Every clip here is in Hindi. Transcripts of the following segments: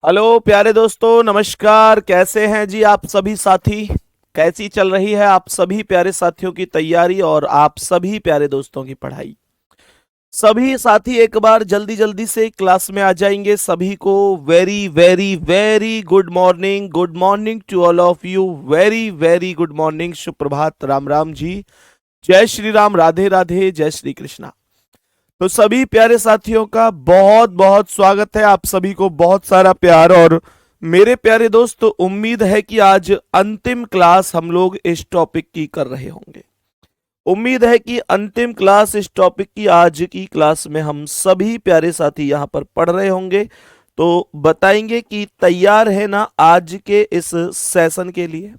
हेलो प्यारे दोस्तों, नमस्कार। कैसे हैं जी आप सभी साथी? कैसी चल रही है आप सभी प्यारे साथियों की तैयारी और आप सभी प्यारे दोस्तों की पढ़ाई? सभी साथी एक बार जल्दी जल्दी से क्लास में आ जाएंगे। सभी को very very very good morning to all of you. Very very good morning, सुप्रभात, राम राम जी। जय श्री राम, राधे राधे, जय श्री कृष्णा। तो सभी प्यारे साथियों का बहुत बहुत स्वागत है। आप सभी को बहुत सारा प्यार। और मेरे प्यारे दोस्त, उम्मीद है कि आज अंतिम क्लास हम लोग इस टॉपिक की कर रहे होंगे। उम्मीद है कि अंतिम क्लास इस टॉपिक की आज की क्लास में हम सभी प्यारे साथी यहाँ पर पढ़ रहे होंगे। तो बताएंगे कि तैयार है ना आज के इस सेशन के लिए?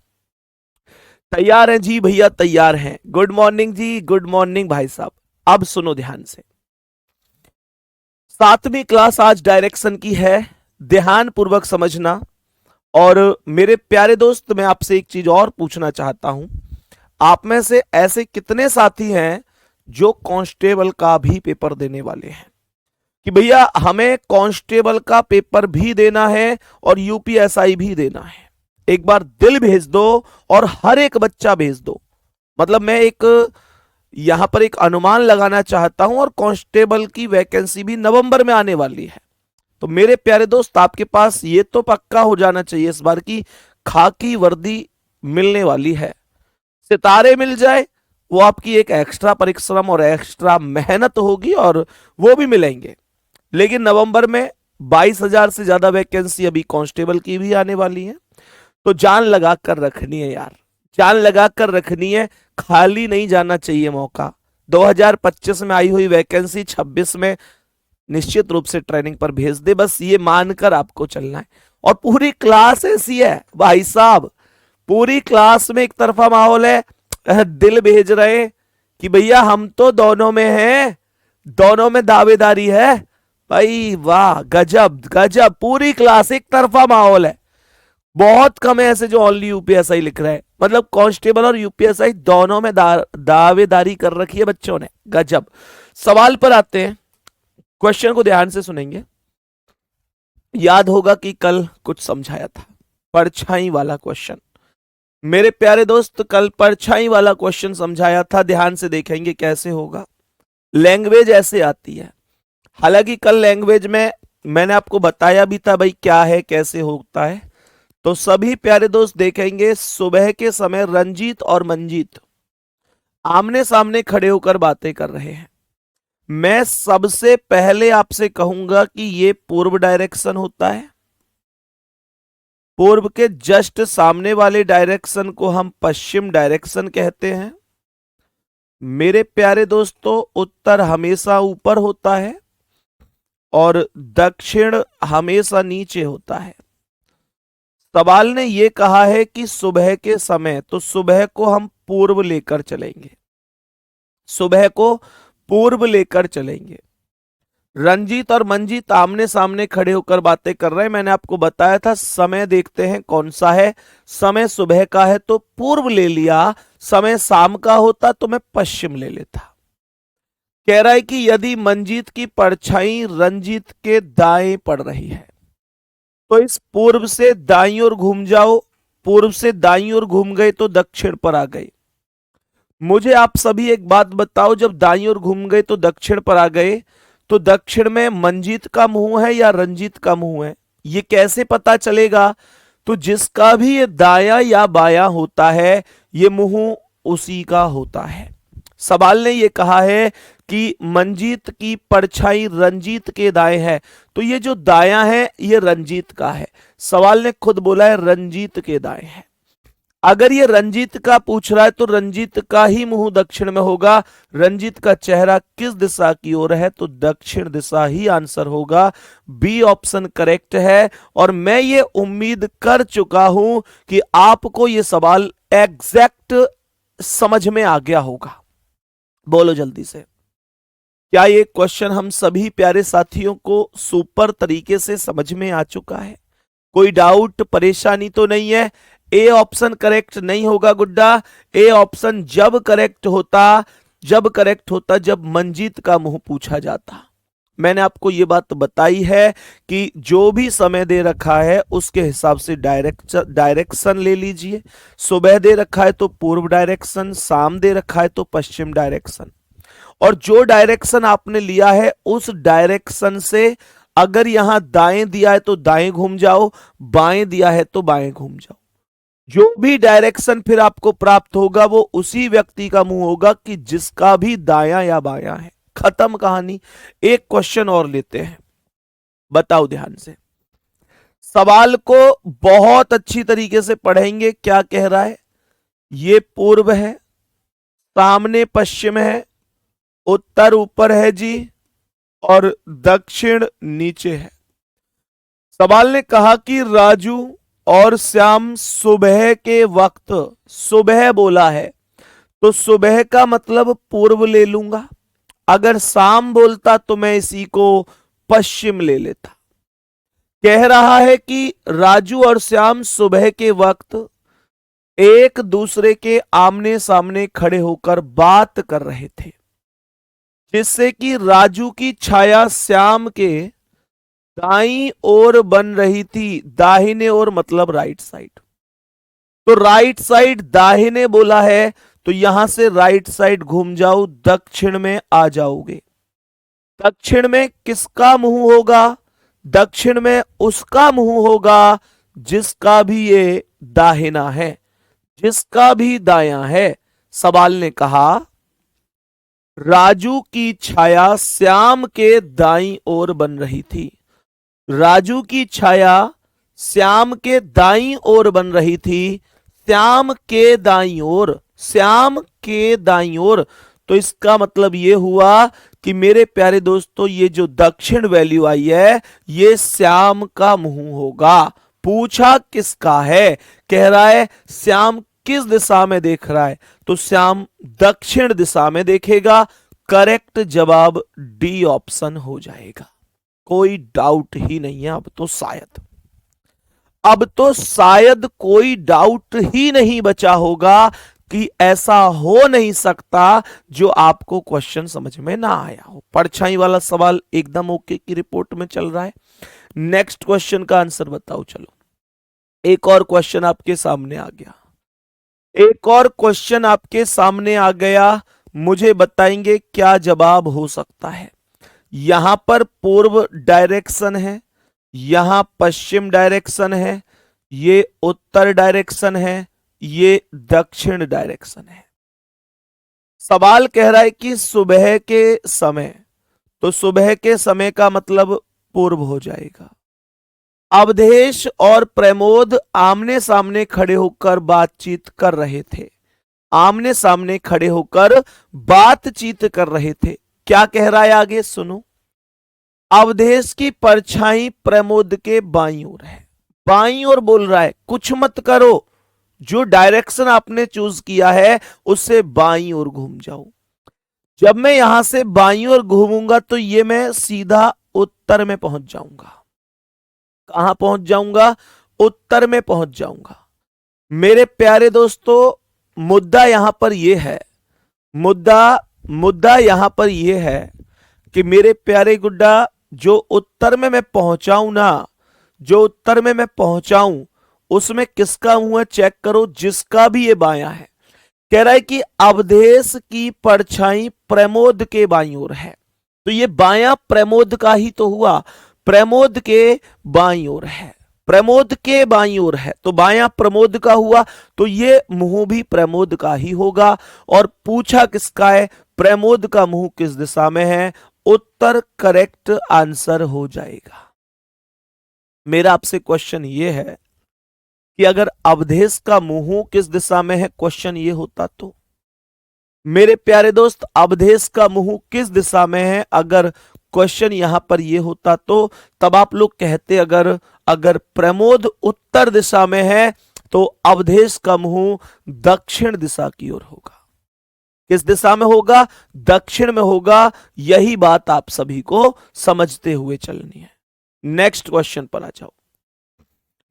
तैयार हैं जी भैया? तैयार हैं। गुड मॉर्निंग जी, गुड मॉर्निंग भाई साहब। अब सुनो ध्यान से। 7वीं क्लास आज डायरेक्शन की है, ध्यान पूर्वक समझना। और मेरे प्यारे दोस्त, मैं आपसे एक चीज और पूछना चाहता हूं। आप में से ऐसे कितने साथी हैं जो कांस्टेबल का भी पेपर देने वाले हैं कि भैया हमें कांस्टेबल का पेपर भी देना है और यूपीएसआई भी देना है? एक बार दिल भेज दो और हर एक बच्चा भेज दो। मतलब मैं एक यहां पर एक अनुमान लगाना चाहता हूं, और कांस्टेबल की वैकेंसी भी नवंबर में आने वाली है। तो मेरे प्यारे दोस्त, आपके पास ये तो पक्का हो जाना चाहिए इस बार की खाकी वर्दी मिलने वाली है। सितारे मिल जाए वो आपकी एक एक्स्ट्रा परिश्रम और एक्स्ट्रा मेहनत होगी, और वो भी मिलेंगे। लेकिन नवंबर में 22,000 से ज्यादा वैकेंसी अभी कांस्टेबल की भी आने वाली है। तो जान लगा कर रखनी है यार, जान लगा कर रखनी है। खाली नहीं जाना चाहिए मौका। 2025 में आई हुई वैकेंसी 26 में निश्चित रूप से ट्रेनिंग पर भेज दे, बस ये मानकर आपको चलना है। और पूरी क्लास ऐसी है भाई साहब, पूरी क्लास में एक तरफा माहौल है। दिल भेज रहे हैं कि भैया हम तो दोनों में हैं, दोनों में दावेदारी है। भाई वाह, गजब गजब। पूरी क्लास एक तरफा माहौल है। बहुत कम है ऐसे जो ओनली यूपीएसआई लिख रहे हैं। मतलब कांस्टेबल और यूपीएसआई दोनों में दावेदारी कर रखी है बच्चों ने। गजब। सवाल पर आते हैं, क्वेश्चन को ध्यान से सुनेंगे। याद होगा कि कल कुछ समझाया था, परछाई वाला क्वेश्चन। मेरे प्यारे दोस्त, कल परछाई वाला क्वेश्चन समझाया था। ध्यान से देखेंगे कैसे होगा। लैंग्वेज ऐसे आती है। हालांकि कल लैंग्वेज में मैंने आपको बताया भी था भाई क्या है, कैसे होता है। तो सभी प्यारे दोस्त देखेंगे, सुबह के समय रंजीत और मंजीत आमने सामने खड़े होकर बातें कर रहे हैं। मैं सबसे पहले आपसे कहूंगा कि ये पूर्व डायरेक्शन होता है। पूर्व के जस्ट सामने वाले डायरेक्शन को हम पश्चिम डायरेक्शन कहते हैं। मेरे प्यारे दोस्तों, उत्तर हमेशा ऊपर होता है और दक्षिण हमेशा नीचे होता है। सवाल ने यह कहा है कि सुबह के समय, तो सुबह को हम पूर्व लेकर चलेंगे। सुबह को पूर्व लेकर चलेंगे। रंजीत और मंजीत आमने सामने खड़े होकर बातें कर रहे हैं। मैंने आपको बताया था समय देखते हैं कौन सा है। समय सुबह का है तो पूर्व ले लिया, समय शाम का होता तो मैं पश्चिम ले लेता। कह रहा है कि यदि मंजीत की परछाई रंजीत के दाएं पड़ रही है तो इस पूर्व से दाईं ओर घूम जाओ। पूर्व से दाईं ओर घूम गए तो दक्षिण पर आ गए। मुझे आप सभी एक बात बताओ, जब दाईं ओर घूम गए तो दक्षिण पर आ गए, तो दक्षिण में मंजीत का मुंह है या रंजीत का मुंह है, ये कैसे पता चलेगा? तो जिसका भी ये दाया या बाया होता है, ये मुंह उसी का होता है। सवाल ने ये कहा है कि मंजीत की परछाई रंजीत के दाएं है, तो ये जो दाया है ये रंजीत का है। सवाल ने खुद बोला है रंजीत के दाएं है। अगर ये रंजीत का पूछ रहा है तो रंजीत का ही मुंह दक्षिण में होगा। रंजीत का चेहरा किस दिशा की ओर है, तो दक्षिण दिशा ही आंसर होगा। बी ऑप्शन करेक्ट है। और मैं ये उम्मीद कर चुका हूं कि आपको ये सवाल एग्जैक्ट समझ में आ गया होगा। बोलो जल्दी से, क्या ये क्वेश्चन हम सभी प्यारे साथियों को सुपर तरीके से समझ में आ चुका है? कोई डाउट परेशानी तो नहीं है? ए ऑप्शन करेक्ट नहीं होगा गुड्डा। ए ऑप्शन जब करेक्ट होता जब मंजीत का मुंह पूछा जाता। मैंने आपको ये बात बताई है कि जो भी समय दे रखा है उसके हिसाब से डायरेक्शन ले लीजिए। सुबह दे रखा है तो पूर्व डायरेक्शन, शाम दे रखा है तो पश्चिम डायरेक्शन। और जो डायरेक्शन आपने लिया है उस डायरेक्शन से अगर यहां दाएं दिया है तो दाएं घूम जाओ, बाएं दिया है तो बाएं घूम जाओ। जो भी डायरेक्शन फिर आपको प्राप्त होगा वो उसी व्यक्ति का मुंह होगा कि जिसका भी दायां या बायां है। खत्म कहानी। एक क्वेश्चन और लेते हैं, बताओ ध्यान से। सवाल को बहुत अच्छी तरीके से पढ़ेंगे। क्या कह रहा है? ये पूर्व है, सामने पश्चिम है, उत्तर ऊपर है जी, और दक्षिण नीचे है। सवाल ने कहा कि राजू और श्याम सुबह के वक्त, सुबह बोला है तो सुबह का मतलब पूर्व ले लूंगा। अगर शाम बोलता तो मैं इसी को पश्चिम ले लेता। कह रहा है कि राजू और श्याम सुबह के वक्त एक दूसरे के आमने सामने खड़े होकर बात कर रहे थे, जिससे कि राजू की छाया श्याम के दाईं ओर बन रही थी। दाहिने ओर मतलब राइट साइड। तो राइट साइड दाहिने बोला है तो यहां से राइट साइड घूम जाओ, दक्षिण में आ जाओगे। दक्षिण में किसका मुंह होगा? दक्षिण में उसका मुंह होगा जिसका भी ये दाहिना है, जिसका भी दायां है। सवाल ने कहा राजू की छाया श्याम के दाईं ओर बन रही थी। राजू की छाया श्याम के दाईं ओर बन रही थी। श्याम के दाईं ओर, श्याम के दाईं ओर। तो इसका मतलब यह हुआ कि मेरे प्यारे दोस्तों ये जो दक्षिण वैल्यू आई है ये श्याम का मुंह होगा। पूछा किसका है? कह रहा है श्याम किस दिशा में देख रहा है, तो श्याम दक्षिण दिशा में देखेगा। करेक्ट जवाब डी ऑप्शन हो जाएगा। कोई डाउट ही नहीं है। अब तो शायद कोई डाउट ही नहीं बचा होगा कि ऐसा हो नहीं सकता जो आपको क्वेश्चन समझ में ना आया हो। परछाई वाला सवाल एकदम ओके की रिपोर्ट में चल रहा है। नेक्स्ट क्वेश्चन का आंसर बताओ। चलो एक और क्वेश्चन आपके सामने आ गया, एक और क्वेश्चन आपके सामने आ गया। मुझे बताएंगे क्या जवाब हो सकता है। यहां पर पूर्व डायरेक्शन है, यहां पश्चिम डायरेक्शन है, ये उत्तर डायरेक्शन है, ये दक्षिण डायरेक्शन है। सवाल कह रहा है कि सुबह के समय, तो सुबह के समय का मतलब पूर्व हो जाएगा। अवधेश और प्रमोद आमने सामने खड़े होकर बातचीत कर रहे थे। आमने सामने खड़े होकर बातचीत कर रहे थे। क्या कह रहा है आगे सुनो। अवधेश की परछाई प्रमोद के बाईं ओर है। बाईं ओर बोल रहा है, कुछ मत करो, जो डायरेक्शन आपने चूज किया है उससे बाईं ओर घूम जाओ। जब मैं यहां से बाईं ओर घूमूंगा तो ये मैं सीधा उत्तर में पहुंच जाऊंगा। कहां पहुंच जाऊंगा? उत्तर में पहुंच जाऊंगा। मेरे प्यारे दोस्तों मुद्दा यहां पर यह है, मुद्दा यहां पर यह है कि मेरे प्यारे गुड्डा जो उत्तर में मैं पहुंचाऊं ना, जो उत्तर में मैं पहुंचाऊं उसमें किसका मुंह है चेक करो, जिसका भी ये बायां है। कह रहा है कि अवधेश की परछाई प्रमोद के बाईं ओर है, तो ये बायां प्रमोद का ही तो हुआ। प्रमोद के बाईं ओर है, प्रमोद के बाईं ओर है तो बायां प्रमोद का हुआ, तो ये मुंह भी प्रमोद का ही होगा। और पूछा किसका है? प्रमोद का मुंह किस दिशा में है? उत्तर करेक्ट आंसर हो जाएगा। मेरा आपसे क्वेश्चन ये है कि अगर अवधेश का मुंह किस दिशा में है, क्वेश्चन ये होता तो मेरे प्यारे दोस्त अवधेश का मुंह किस दिशा में है, अगर क्वेश्चन यहां पर ये होता तो तब आप लोग कहते अगर प्रमोद उत्तर दिशा में है तो अवधेश का मुंह दक्षिण दिशा की ओर होगा। किस दिशा में होगा? दक्षिण में होगा। यही बात आप सभी को समझते हुए चलनी है। नेक्स्ट क्वेश्चन पर आ जाओ।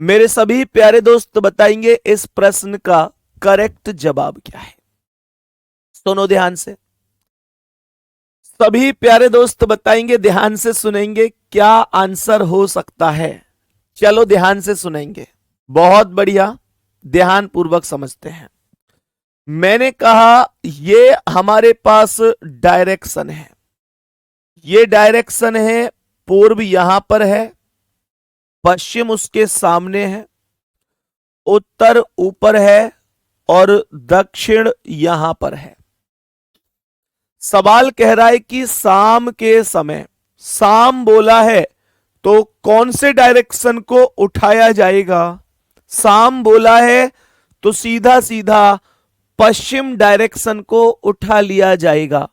मेरे सभी प्यारे दोस्त बताएंगे इस प्रश्न का करेक्ट जवाब क्या है। सुनो ध्यान से। सभी प्यारे दोस्त बताएंगे, ध्यान से सुनेंगे, क्या आंसर हो सकता है। चलो ध्यान से सुनेंगे, बहुत बढ़िया, ध्यान पूर्वक समझते हैं। मैंने कहा ये हमारे पास डायरेक्शन है, ये डायरेक्शन है, पूर्व यहां पर है, पश्चिम उसके सामने है, उत्तर ऊपर है और दक्षिण यहां पर है। सवाल कह रहा है कि शाम के समय, शाम बोला है तो कौन से डायरेक्शन को उठाया जाएगा। शाम बोला है तो सीधा सीधा पश्चिम डायरेक्शन को उठा लिया जाएगा।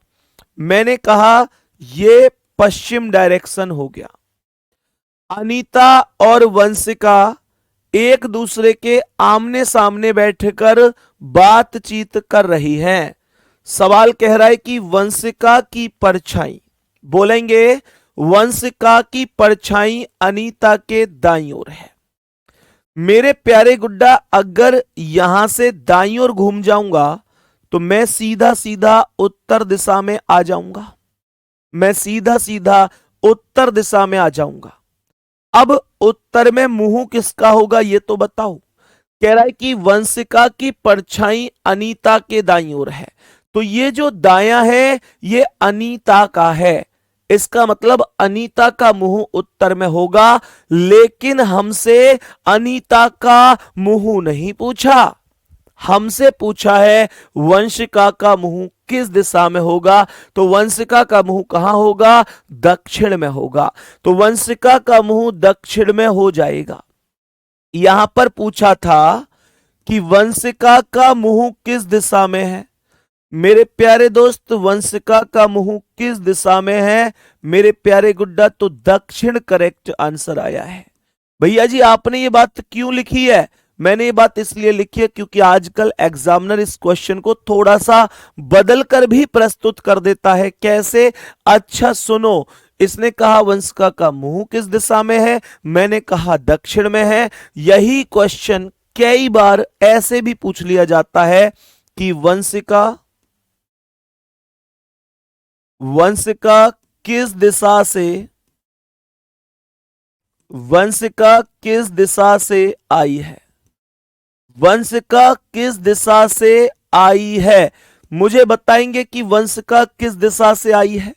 मैंने कहा ये पश्चिम डायरेक्शन हो गया। अनीता और वंशिका एक दूसरे के आमने सामने बैठकर बातचीत कर रही हैं। सवाल कह रहा है कि वंशिका की परछाई, बोलेंगे वंशिका की परछाई अनीता के दाईं ओर है। मेरे प्यारे गुड्डा, अगर यहां से दाईं ओर घूम जाऊंगा तो मैं सीधा सीधा उत्तर दिशा में आ जाऊंगा, मैं सीधा सीधा उत्तर दिशा में आ जाऊंगा। अब उत्तर में मुंह किसका होगा ये तो बताओ। कह रहा है कि वंशिका की परछाई अनीता के दाईं ओर है, तो ये जो दायां है ये अनीता का है। इसका मतलब अनीता का मुंह उत्तर में होगा, लेकिन हमसे अनीता का मुंह नहीं पूछा, हमसे पूछा है वंशिका का मुंह किस दिशा में होगा। तो वंशिका का मुंह कहां होगा, दक्षिण में होगा, तो वंशिका का मुंह दक्षिण में हो जाएगा। यहां पर पूछा था कि वंशिका का मुंह किस दिशा में है। मेरे प्यारे दोस्त, वंशिका का मुंह किस दिशा में है मेरे प्यारे गुड्डा, तो दक्षिण करेक्ट आंसर आया है। भैया जी आपने ये बात क्यों लिखी है, मैंने ये बात इसलिए लिखी है क्योंकि आजकल एग्जामिनर इस क्वेश्चन को थोड़ा सा बदल कर भी प्रस्तुत कर देता है। कैसे, अच्छा सुनो, इसने कहा वंशिका का मुंह किस दिशा में है, मैंने कहा दक्षिण में है। यही क्वेश्चन कई बार ऐसे भी पूछ लिया जाता है कि वंशिका किस दिशा से, वंशिका किस दिशा से आई है, वंशिका किस दिशा से आई है। मुझे बताएंगे कि वंशिका किस दिशा से आई है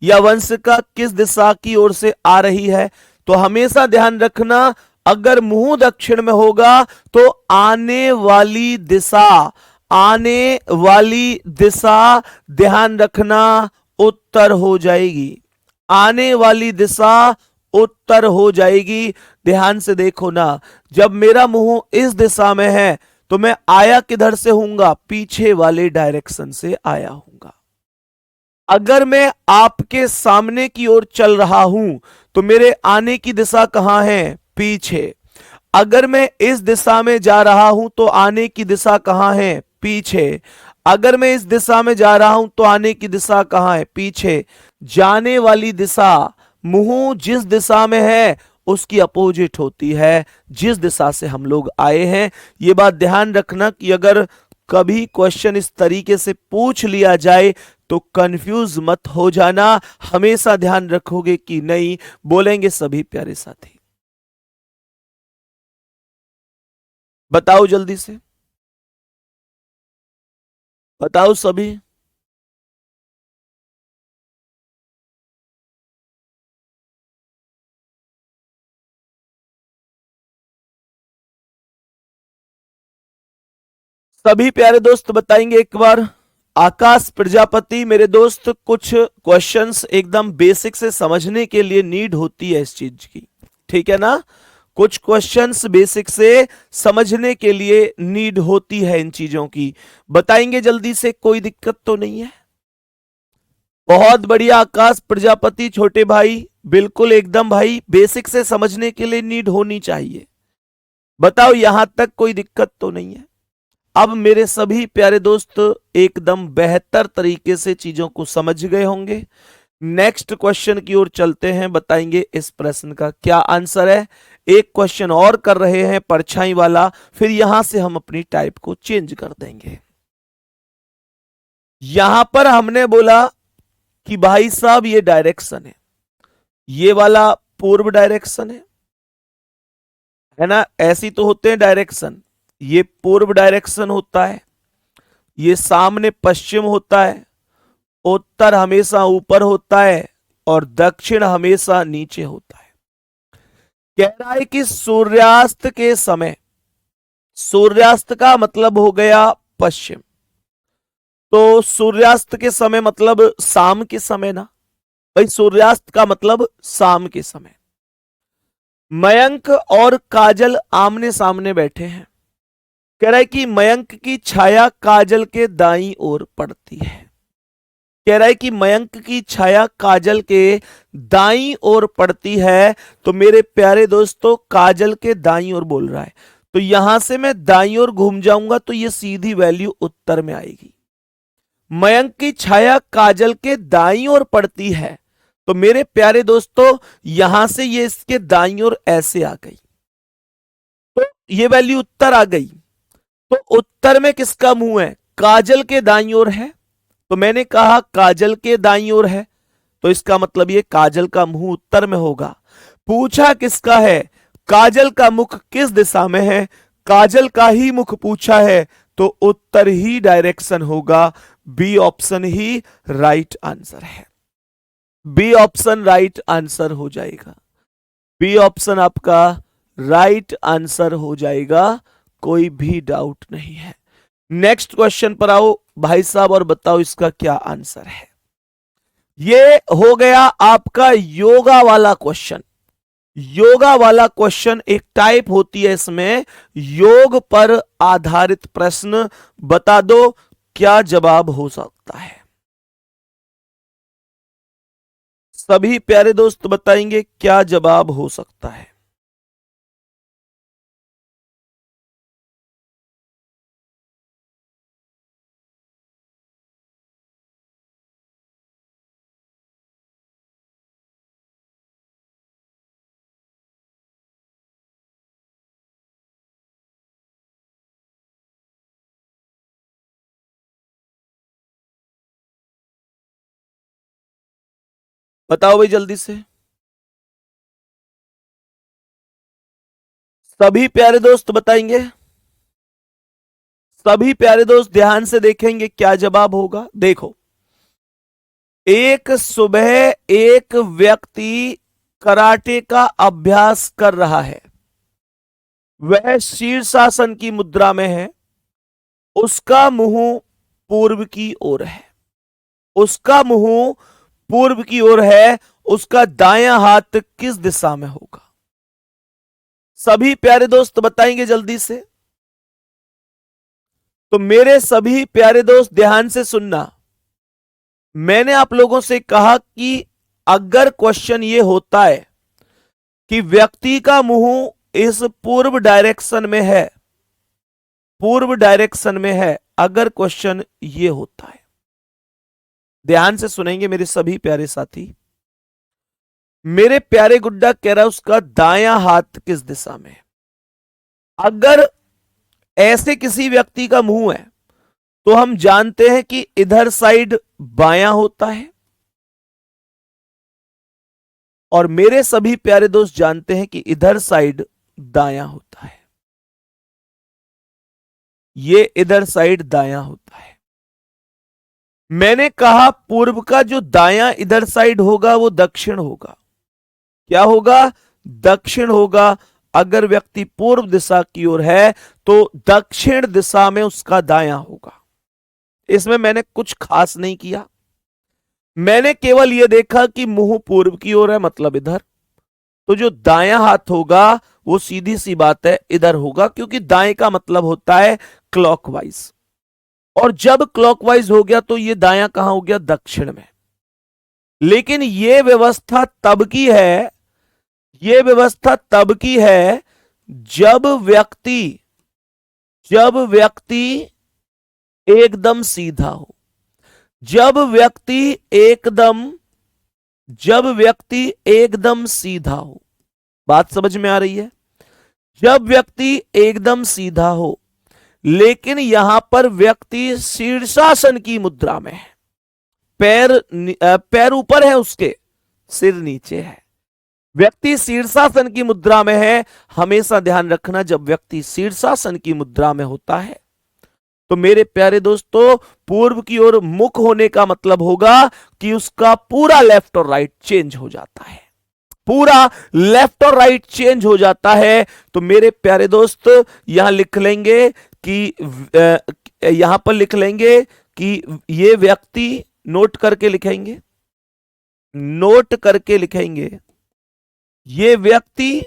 या वंशिका किस दिशा की ओर से आ रही है। तो हमेशा ध्यान रखना, अगर मुंह दक्षिण में होगा तो आने वाली दिशा, आने वाली दिशा ध्यान रखना उत्तर हो जाएगी, आने वाली दिशा उत्तर हो जाएगी। ध्यान से देखो ना, जब मेरा मुंह इस दिशा में है तो मैं आया किधर से हूंगा, पीछे वाले डायरेक्शन से आया हूंगा। अगर मैं आपके सामने की ओर चल रहा हूं तो मेरे आने की दिशा कहां है, पीछे। अगर मैं इस दिशा में जा रहा हूं तो आने की दिशा कहां है, पीछे। अगर मैं इस दिशा में जा रहा हूं तो आने की दिशा कहां है, पीछे। जाने वाली दिशा, मुंह जिस दिशा में है उसकी अपोजिट होती है जिस दिशा से हम लोग आए हैं। ये बात ध्यान रखना कि अगर कभी क्वेश्चन इस तरीके से पूछ लिया जाए तो कंफ्यूज मत हो जाना, हमेशा ध्यान रखोगे कि नहीं। बोलेंगे सभी प्यारे साथी, बताओ जल्दी से, बताओ सभी। सभी प्यारे दोस्त बताएंगे एक बार। आकाश प्रजापति, मेरे दोस्त कुछ क्वेश्चंस एकदम बेसिक से समझने के लिए नीड होती है इस चीज की, ठीक है ना। कुछ क्वेश्चंस बेसिक से समझने के लिए नीड होती है इन चीजों की। बताएंगे जल्दी से, कोई दिक्कत तो नहीं है। बहुत बढ़िया आकाश प्रजापति छोटे भाई, बिल्कुल एकदम भाई, बेसिक से समझने के लिए नीड होनी चाहिए। बताओ यहां तक कोई दिक्कत तो नहीं है। अब मेरे सभी प्यारे दोस्त एकदम बेहतर तरीके से चीजों को समझ गए होंगे। नेक्स्ट क्वेश्चन की ओर चलते हैं, बताएंगे इस प्रश्न का क्या आंसर है। एक क्वेश्चन और कर रहे हैं परछाई वाला, फिर यहां से हम अपनी टाइप को चेंज कर देंगे। यहां पर हमने बोला कि भाई साहब ये डायरेक्शन है, ये वाला पूर्व डायरेक्शन है ना, ऐसी तो होते हैं डायरेक्शन। ये पूर्व डायरेक्शन होता है, ये सामने पश्चिम होता है, उत्तर हमेशा ऊपर होता है और दक्षिण हमेशा नीचे होता है। कह रहा है कि सूर्यास्त के समय, सूर्यास्त का मतलब हो गया पश्चिम, तो सूर्यास्त के समय मतलब शाम के समय ना भाई, सूर्यास्त का मतलब शाम के समय। मयंक और काजल आमने सामने बैठे हैं। कह रहा है कि मयंक की छाया काजल के दाईं ओर पड़ती है। कह रहा है कि मयंक की छाया काजल के दाईं ओर पड़ती है। तो मेरे प्यारे दोस्तों, काजल के दाईं ओर बोल रहा है, तो यहां से मैं दाईं ओर घूम जाऊंगा तो ये सीधी वैल्यू उत्तर में आएगी। मयंक की छाया काजल के दाईं ओर पड़ती है, तो मेरे प्यारे दोस्तों यहां से ये इसके दाईं ओर ऐसे आ गई, तो ये वैल्यू उत्तर आ गई। तो उत्तर में किसका मुंह है? काजल के दाईं ओर है, तो मैंने कहा काजल के दाईं ओर है, तो इसका मतलब ये काजल का मुंह उत्तर में होगा। पूछा किसका है? काजल का मुख किस दिशा में है? काजल का ही मुख पूछा है, तो उत्तर ही डायरेक्शन होगा। बी ऑप्शन ही राइट आंसर है। बी ऑप्शन राइट आंसर हो जाएगा। बी ऑप्शन आपका राइट आंसर हो जाएगा, कोई भी डाउट नहीं है। नेक्स्ट क्वेश्चन पर आओ भाई साहब और बताओ इसका क्या आंसर है। ये हो गया आपका योगा वाला क्वेश्चन। योगा वाला क्वेश्चन एक टाइप होती है, इसमें योग पर आधारित प्रश्न। बता दो क्या जवाब हो सकता है। सभी प्यारे दोस्त बताएंगे क्या जवाब हो सकता है। बताओ भाई जल्दी से। सभी प्यारे दोस्त बताएंगे। सभी प्यारे दोस्त ध्यान से देखेंगे क्या जवाब होगा। देखो, एक सुबह एक व्यक्ति कराटे का अभ्यास कर रहा है। वह शीर्षासन की मुद्रा में है। उसका मुंह पूर्व की ओर है। उसका मुंह पूर्व की ओर है। उसका दायां हाथ किस दिशा में होगा? सभी प्यारे दोस्त बताएंगे जल्दी से। तो मेरे सभी प्यारे दोस्त ध्यान से सुनना। मैंने आप लोगों से कहा कि अगर क्वेश्चन ये होता है कि व्यक्ति का मुंह इस पूर्व डायरेक्शन में है, पूर्व डायरेक्शन में है, अगर क्वेश्चन ये होता है, ध्यान से सुनेंगे मेरे सभी प्यारे साथी। मेरे प्यारे गुड्डा कह रहा है उसका दायां हाथ किस दिशा में है। अगर ऐसे किसी व्यक्ति का मुंह है तो हम जानते हैं कि इधर साइड बायां होता है, और मेरे सभी प्यारे दोस्त जानते हैं कि इधर साइड दायां होता है। ये इधर साइड दायां होता है। मैंने कहा पूर्व का जो दायां इधर साइड होगा वो दक्षिण होगा। क्या होगा? दक्षिण होगा। अगर व्यक्ति पूर्व दिशा की ओर है तो दक्षिण दिशा में उसका दायां होगा। इसमें मैंने कुछ खास नहीं किया, मैंने केवल यह देखा कि मुंह पूर्व की ओर है, मतलब इधर, तो जो दायां हाथ होगा वो सीधी सी बात है इधर होगा, क्योंकि दाएं का मतलब होता है क्लॉकवाइज, और जब क्लॉकवाइज हो गया तो ये दायां कहां हो गया? दक्षिण में। लेकिन ये व्यवस्था तब की है, ये व्यवस्था तब की है जब व्यक्ति एकदम सीधा हो। जब व्यक्ति एकदम सीधा हो। बात समझ में आ रही है? जब व्यक्ति एकदम सीधा हो, लेकिन यहां पर व्यक्ति शीर्षासन की मुद्रा में है, पैर ऊपर है उसके, सिर नीचे है। व्यक्ति शीर्षासन की मुद्रा में है। हमेशा ध्यान रखना, जब व्यक्ति शीर्षासन की मुद्रा में होता है तो मेरे प्यारे दोस्तों, पूर्व की ओर मुख होने का मतलब होगा कि उसका पूरा लेफ्ट और राइट चेंज हो जाता है, पूरा लेफ्ट और राइट चेंज हो जाता है। तो मेरे प्यारे दोस्त यहां लिख लेंगे कि यहां पर लिख लेंगे कि ये व्यक्ति, नोट करके लिखेंगे, नोट करके लिखेंगे, ये व्यक्ति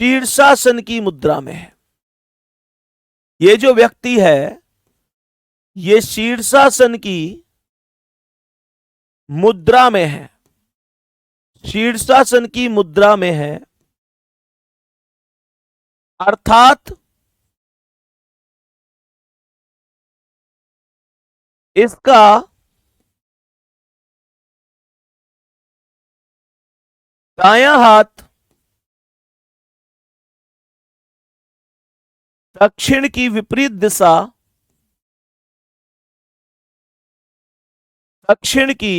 शीर्षासन की मुद्रा में है। ये जो व्यक्ति है ये शीर्षासन की मुद्रा में है, शीर्षासन की मुद्रा में है, अर्थात इसका दायां हाथ दक्षिण की विपरीत दिशा, दक्षिण की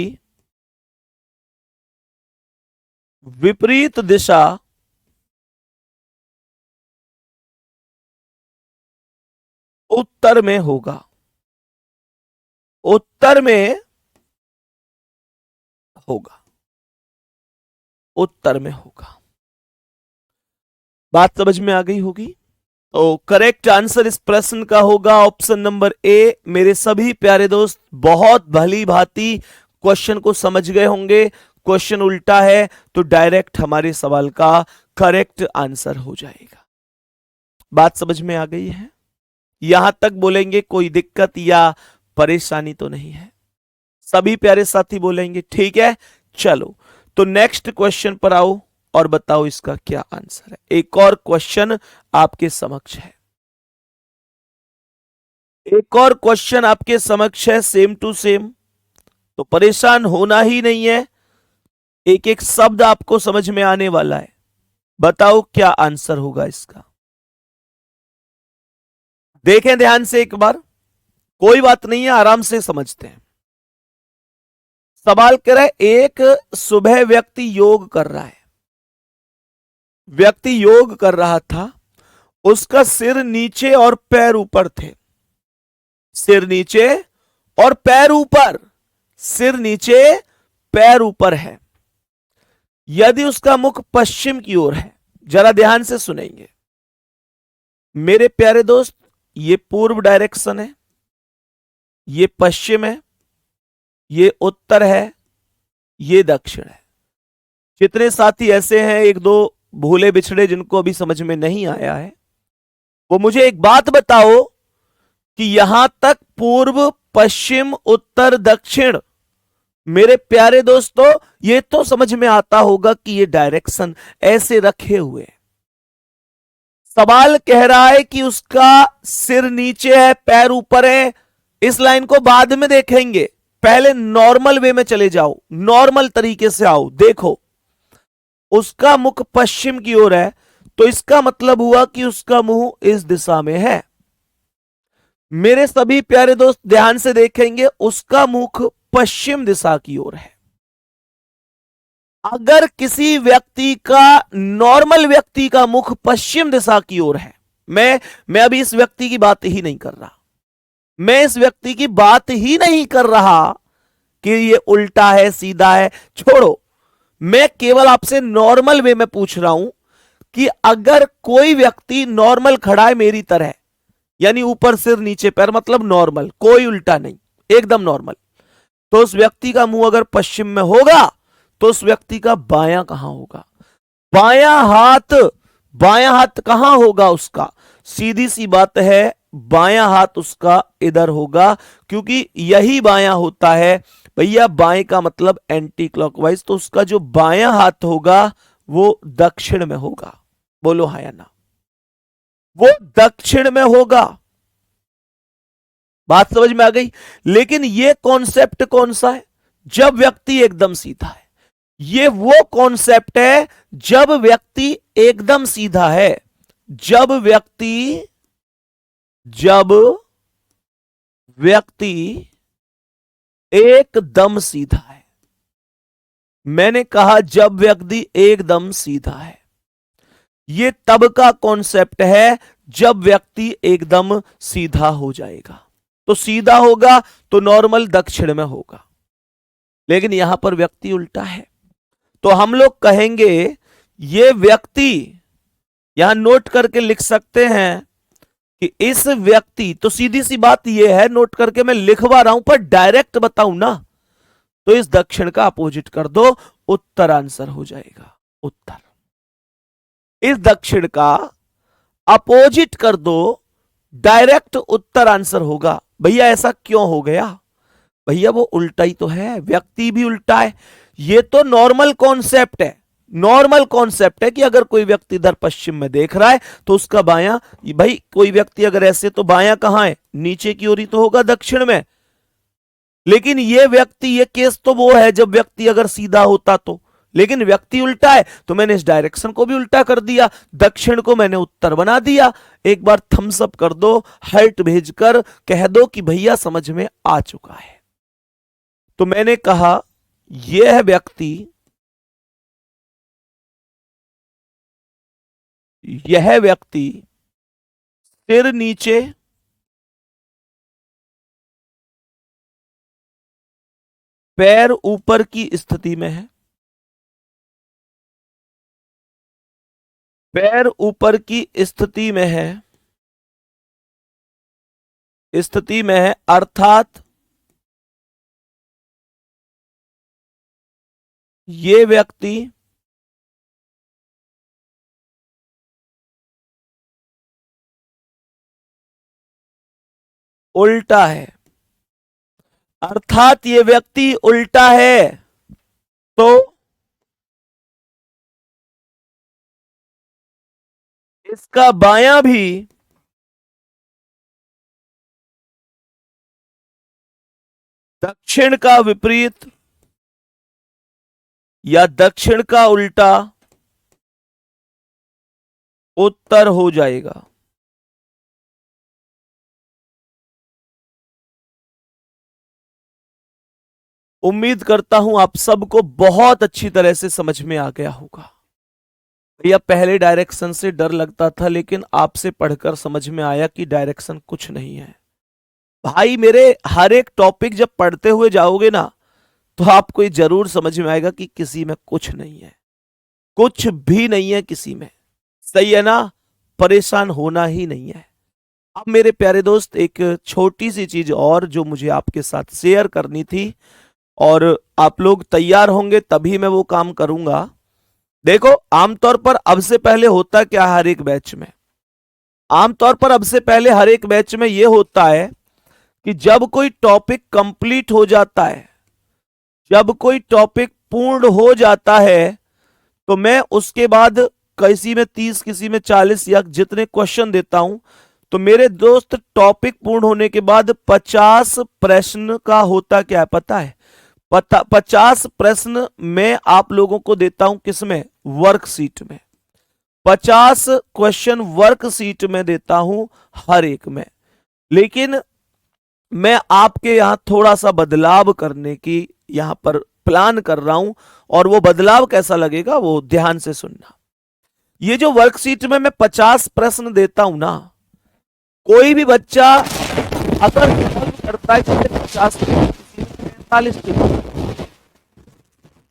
विपरीत दिशा उत्तर में होगा, उत्तर में होगा, उत्तर में होगा। बात समझ में आ गई होगी। तो करेक्ट आंसर इस प्रश्न का होगा ऑप्शन नंबर ए। मेरे सभी प्यारे दोस्त बहुत भली भांति क्वेश्चन को समझ गए होंगे। क्वेश्चन उल्टा है तो डायरेक्ट हमारे सवाल का करेक्ट आंसर हो जाएगा। बात समझ में आ गई है? यहां तक बोलेंगे कोई दिक्कत या परेशानी तो नहीं है? सभी प्यारे साथी बोलेंगे ठीक है। चलो तो नेक्स्ट क्वेश्चन पर आओ और बताओ इसका क्या आंसर है। एक और क्वेश्चन आपके समक्ष है, एक और क्वेश्चन आपके समक्ष है, सेम टू सेम। तो परेशान होना ही नहीं है, एक एक शब्द आपको समझ में आने वाला है। बताओ क्या आंसर होगा इसका। देखें ध्यान से एक बार, कोई बात नहीं है, आराम से समझते हैं। सवाल कह रहा है एक सुबह व्यक्ति योग कर रहा है, व्यक्ति योग कर रहा था, उसका सिर नीचे और पैर ऊपर थे, सिर नीचे और पैर ऊपर, सिर नीचे पैर ऊपर है। यदि उसका मुख पश्चिम की ओर है, जरा ध्यान से सुनेंगे मेरे प्यारे दोस्त, ये पूर्व डायरेक्शन है, ये पश्चिम है, ये उत्तर है, ये दक्षिण है। जितने साथी ऐसे हैं एक दो भूले बिछड़े जिनको अभी समझ में नहीं आया है, वो मुझे एक बात बताओ कि यहां तक पूर्व पश्चिम उत्तर दक्षिण, मेरे प्यारे दोस्तों ये तो समझ में आता होगा कि ये डायरेक्शन ऐसे रखे हुए हैं। सवाल कह रहा है कि उसका सिर नीचे है पैर ऊपर है। इस लाइन को बाद में देखेंगे, पहले नॉर्मल वे में चले जाओ, नॉर्मल तरीके से आओ। देखो उसका मुख पश्चिम की ओर है तो इसका मतलब हुआ कि उसका मुंह इस दिशा में है। मेरे सभी प्यारे दोस्त ध्यान से देखेंगे, उसका मुख पश्चिम दिशा की ओर है। अगर किसी व्यक्ति का, नॉर्मल व्यक्ति का मुख पश्चिम दिशा की ओर है, मैं अभी इस व्यक्ति की बात ही नहीं कर रहा, मैं इस व्यक्ति की बात ही नहीं कर रहा कि ये उल्टा है सीधा है, छोड़ो। मैं केवल आपसे नॉर्मल वे में पूछ रहा हूं कि अगर कोई व्यक्ति नॉर्मल खड़ा है मेरी तरह, यानी ऊपर सिर नीचे पैर, मतलब नॉर्मल, कोई उल्टा नहीं, एकदम नॉर्मल, तो उस व्यक्ति का मुंह अगर पश्चिम में होगा तो उस व्यक्ति का बायां कहां होगा? बायां हाथ कहां होगा उसका? सीधी सी बात है, बायां हाथ उसका इधर होगा, क्योंकि यही बायां होता है भैया। बाएं का मतलब एंटी क्लॉकवाइज, तो उसका जो बायां हाथ होगा वो दक्षिण में होगा। बोलो हाँ या ना? वो दक्षिण में होगा। बात समझ में आ गई? लेकिन ये कॉन्सेप्ट कौन सा है? जब व्यक्ति एकदम सीधा है। ये वो कॉन्सेप्ट है जब व्यक्ति एकदम सीधा है, जब व्यक्ति एकदम सीधा है। मैंने कहा जब व्यक्ति एकदम सीधा है, यह तब का कॉन्सेप्ट है जब व्यक्ति एकदम सीधा हो जाएगा। तो सीधा होगा तो नॉर्मल दक्षिण में होगा, लेकिन यहां पर व्यक्ति उल्टा है। तो हम लोग कहेंगे यह व्यक्ति, यहां नोट करके लिख सकते हैं कि इस व्यक्ति, तो सीधी सी बात यह है, नोट करके मैं लिखवा रहा हूं पर डायरेक्ट बताऊं ना, तो इस दक्षिण का अपोजिट कर दो, उत्तर आंसर हो जाएगा। उत्तर, इस दक्षिण का अपोजिट कर दो, डायरेक्ट उत्तर आंसर होगा। भैया ऐसा क्यों हो गया? भैया वो उल्टा ही तो है, व्यक्ति भी उल्टा है। ये तो नॉर्मल कॉन्सेप्ट है, नॉर्मल कॉन्सेप्ट है कि अगर कोई व्यक्ति इधर पश्चिम में देख रहा है तो उसका बायां, भाई कोई व्यक्ति अगर ऐसे, तो बायां कहां है? नीचे की ओर ही तो होगा, दक्षिण में। लेकिन ये व्यक्ति, ये केस तो वो है जब व्यक्ति अगर सीधा होता तो, लेकिन व्यक्ति उल्टा है तो मैंने इस डायरेक्शन को भी उल्टा कर दिया, दक्षिण को मैंने उत्तर बना दिया। एक बार थम्स अप कर दो, हार्ट भेजकर कह दो कि भैया समझ में आ चुका है। तो मैंने कहा यह व्यक्ति, यह व्यक्ति सिर नीचे, पैर ऊपर की स्थिति में है, पैर ऊपर की स्थिति में है, स्थिति में है, अर्थात ये व्यक्ति उल्टा है, अर्थात ये व्यक्ति उल्टा है। तो इसका बायां भी दक्षिण का विपरीत या दक्षिण का उल्टा उत्तर हो जाएगा। उम्मीद करता हूं आप सबको बहुत अच्छी तरह से समझ में आ गया होगा। भैया पहले डायरेक्शन से डर लगता था, लेकिन आपसे पढ़कर समझ में आया कि डायरेक्शन कुछ नहीं है। भाई मेरे हर एक टॉपिक जब पढ़ते हुए जाओगे ना, तो आपको ये जरूर समझ में आएगा कि किसी में कुछ नहीं है, कुछ भी नहीं है किसी में। सही है ना? परेशान होना ही नहीं है। अब मेरे प्यारे दोस्त, एक छोटी सी चीज और जो मुझे आपके साथ शेयर करनी थी, और आप लोग तैयार होंगे तभी मैं वो काम करूंगा। देखो, आमतौर पर अब से पहले होता क्या, हर एक बैच में, आमतौर पर अब से पहले हर एक बैच में ये होता है कि जब कोई टॉपिक कंप्लीट हो जाता है, जब कोई टॉपिक पूर्ण हो जाता है, तो मैं उसके बाद किसी में 30, किसी में 40 या जितने क्वेश्चन देता हूं, तो मेरे दोस्त टॉपिक पूर्ण होने के बाद 50 प्रश्न का होता क्या है पता है? 50 प्रश्न मैं आप लोगों को देता हूं, किसमें? वर्कशीट में। 50 क्वेश्चन वर्कशीट में देता हूं हर एक में। लेकिन मैं आपके यहां थोड़ा सा बदलाव करने की यहां पर प्लान कर रहा हूं, और वो बदलाव कैसा लगेगा वो ध्यान से सुनना। ये जो वर्कशीट में मैं 50 प्रश्न देता हूं ना, कोई भी बच्चा अगर करता है कि 50 45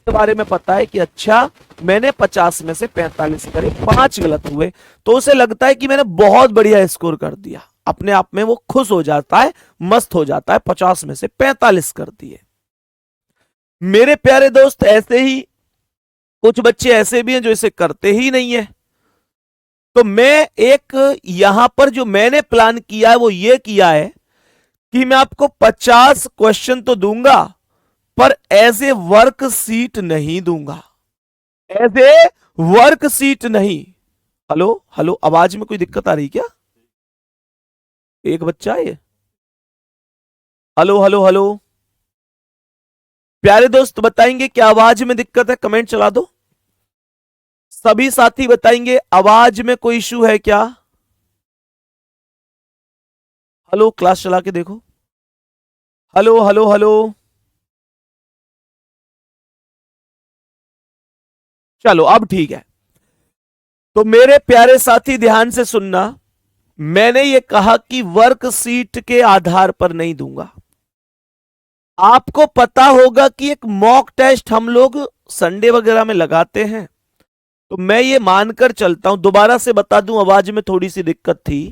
के बारे में पता है कि अच्छा मैंने 50 में से 45 करे, 5 गलत हुए, तो उसे लगता है कि मैंने बहुत बढ़िया स्कोर कर दिया। अपने आप में वो खुश हो जाता है, मस्त हो जाता है, 50 में से 45 कर दिए। मेरे प्यारे दोस्त, ऐसे ही कुछ बच्चे ऐसे भी हैं जो इसे करते ही नहीं है। तो मैं एक यहां पर जो मैंने प्लान किया है वो ये किया है कि मैं आपको 50 क्वेश्चन तो दूंगा, पर एज ए वर्कशीट नहीं दूंगा, एज ए वर्कशीट नहीं। हेलो हेलो, आवाज में कोई दिक्कत आ रही क्या? एक बच्चा है। हेलो हेलो हेलो, प्यारे दोस्त बताएंगे क्या आवाज में दिक्कत है? कमेंट चला दो। सभी साथी बताएंगे आवाज में कोई इशू है क्या? हेलो, क्लास चला के देखो। Hello hello hello. चलो अब ठीक है। तो मेरे प्यारे साथी ध्यान से सुनना, मैंने ये कहा कि वर्कशीट के आधार पर नहीं दूंगा। आपको पता होगा कि एक मॉक टेस्ट हम लोग संडे वगैरह में लगाते हैं, तो मैं ये मानकर चलता हूं, दोबारा से बता दूं, आवाज में थोड़ी सी दिक्कत थी।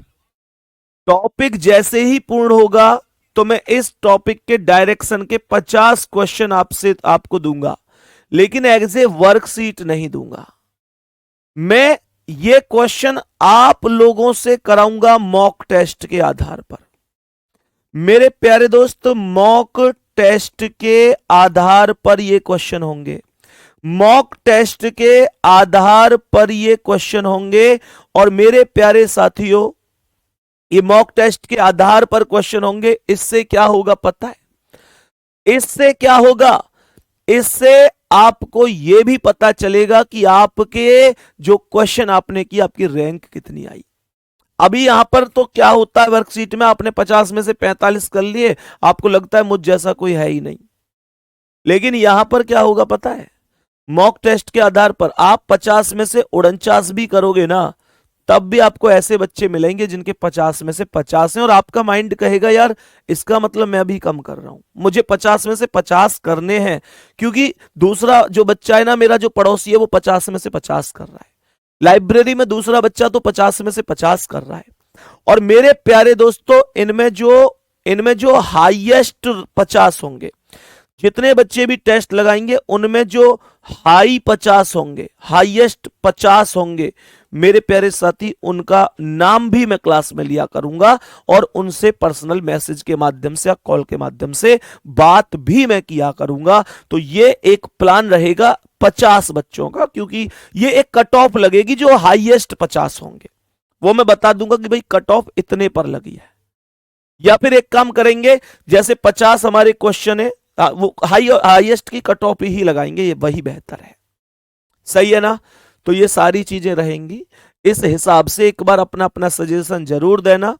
टॉपिक जैसे ही पूर्ण होगा तो मैं इस टॉपिक के डायरेक्शन के 50 क्वेश्चन आपसे आपको दूंगा, लेकिन एज ए वर्कशीट नहीं दूंगा। मैं ये क्वेश्चन आप लोगों से कराऊंगा मॉक टेस्ट के आधार पर। मेरे प्यारे दोस्त, मॉक टेस्ट के आधार पर ये क्वेश्चन होंगे, मॉक टेस्ट के आधार पर ये क्वेश्चन होंगे। और मेरे प्यारे साथियों, ये मॉक टेस्ट के आधार पर क्वेश्चन होंगे। इससे क्या होगा पता है? इससे क्या होगा? इससे आपको यह भी पता चलेगा कि आपके जो क्वेश्चन आपने किए, आपकी रैंक कितनी आई। अभी यहां पर तो क्या होता है, वर्कशीट में आपने 50 में से 45 कर लिए, आपको लगता है मुझ जैसा कोई है ही नहीं। लेकिन यहां पर क्या होगा पता है? मॉक टेस्ट के आधार पर आप 50 में से 49 भी करोगे ना, तब भी आपको ऐसे बच्चे मिलेंगे जिनके 50 में से 50 हैं, और आपका माइंड कहेगा यार इसका मतलब मैं भी कम कर रहा हूं, मुझे 50 में से 50 करने हैं। क्योंकि दूसरा जो बच्चा है ना, मेरा जो पड़ोसी है, वो 50 में से 50 कर रहा है। लाइब्रेरी में दूसरा बच्चा तो 50 में से 50 कर रहा है। और मेरे प्यारे दोस्तों, इनमें जो हाईएस्ट 50 होंगे, जितने बच्चे भी टेस्ट लगाएंगे उनमें जो हाई 50 होंगे, हाईएस्ट 50 होंगे, मेरे प्यारे साथी, उनका नाम भी मैं क्लास में लिया करूंगा और उनसे पर्सनल मैसेज के माध्यम से या कॉल के माध्यम से बात भी मैं किया करूंगा। तो ये एक प्लान रहेगा 50 बच्चों का, क्योंकि ये एक कट ऑफ लगेगी जो हाईएस्ट 50 होंगे, वो मैं बता दूंगा कि भाई कट ऑफ इतने पर लगी है। या फिर एक काम करेंगे, जैसे 50 हमारे क्वेश्चन है, वो हाईएस्ट की कट ऑफ ही लगाएंगे, ये वही बेहतर है। सही है ना? तो ये सारी चीजें रहेंगी। इस हिसाब से एक बार अपना अपना सजेशन जरूर देना।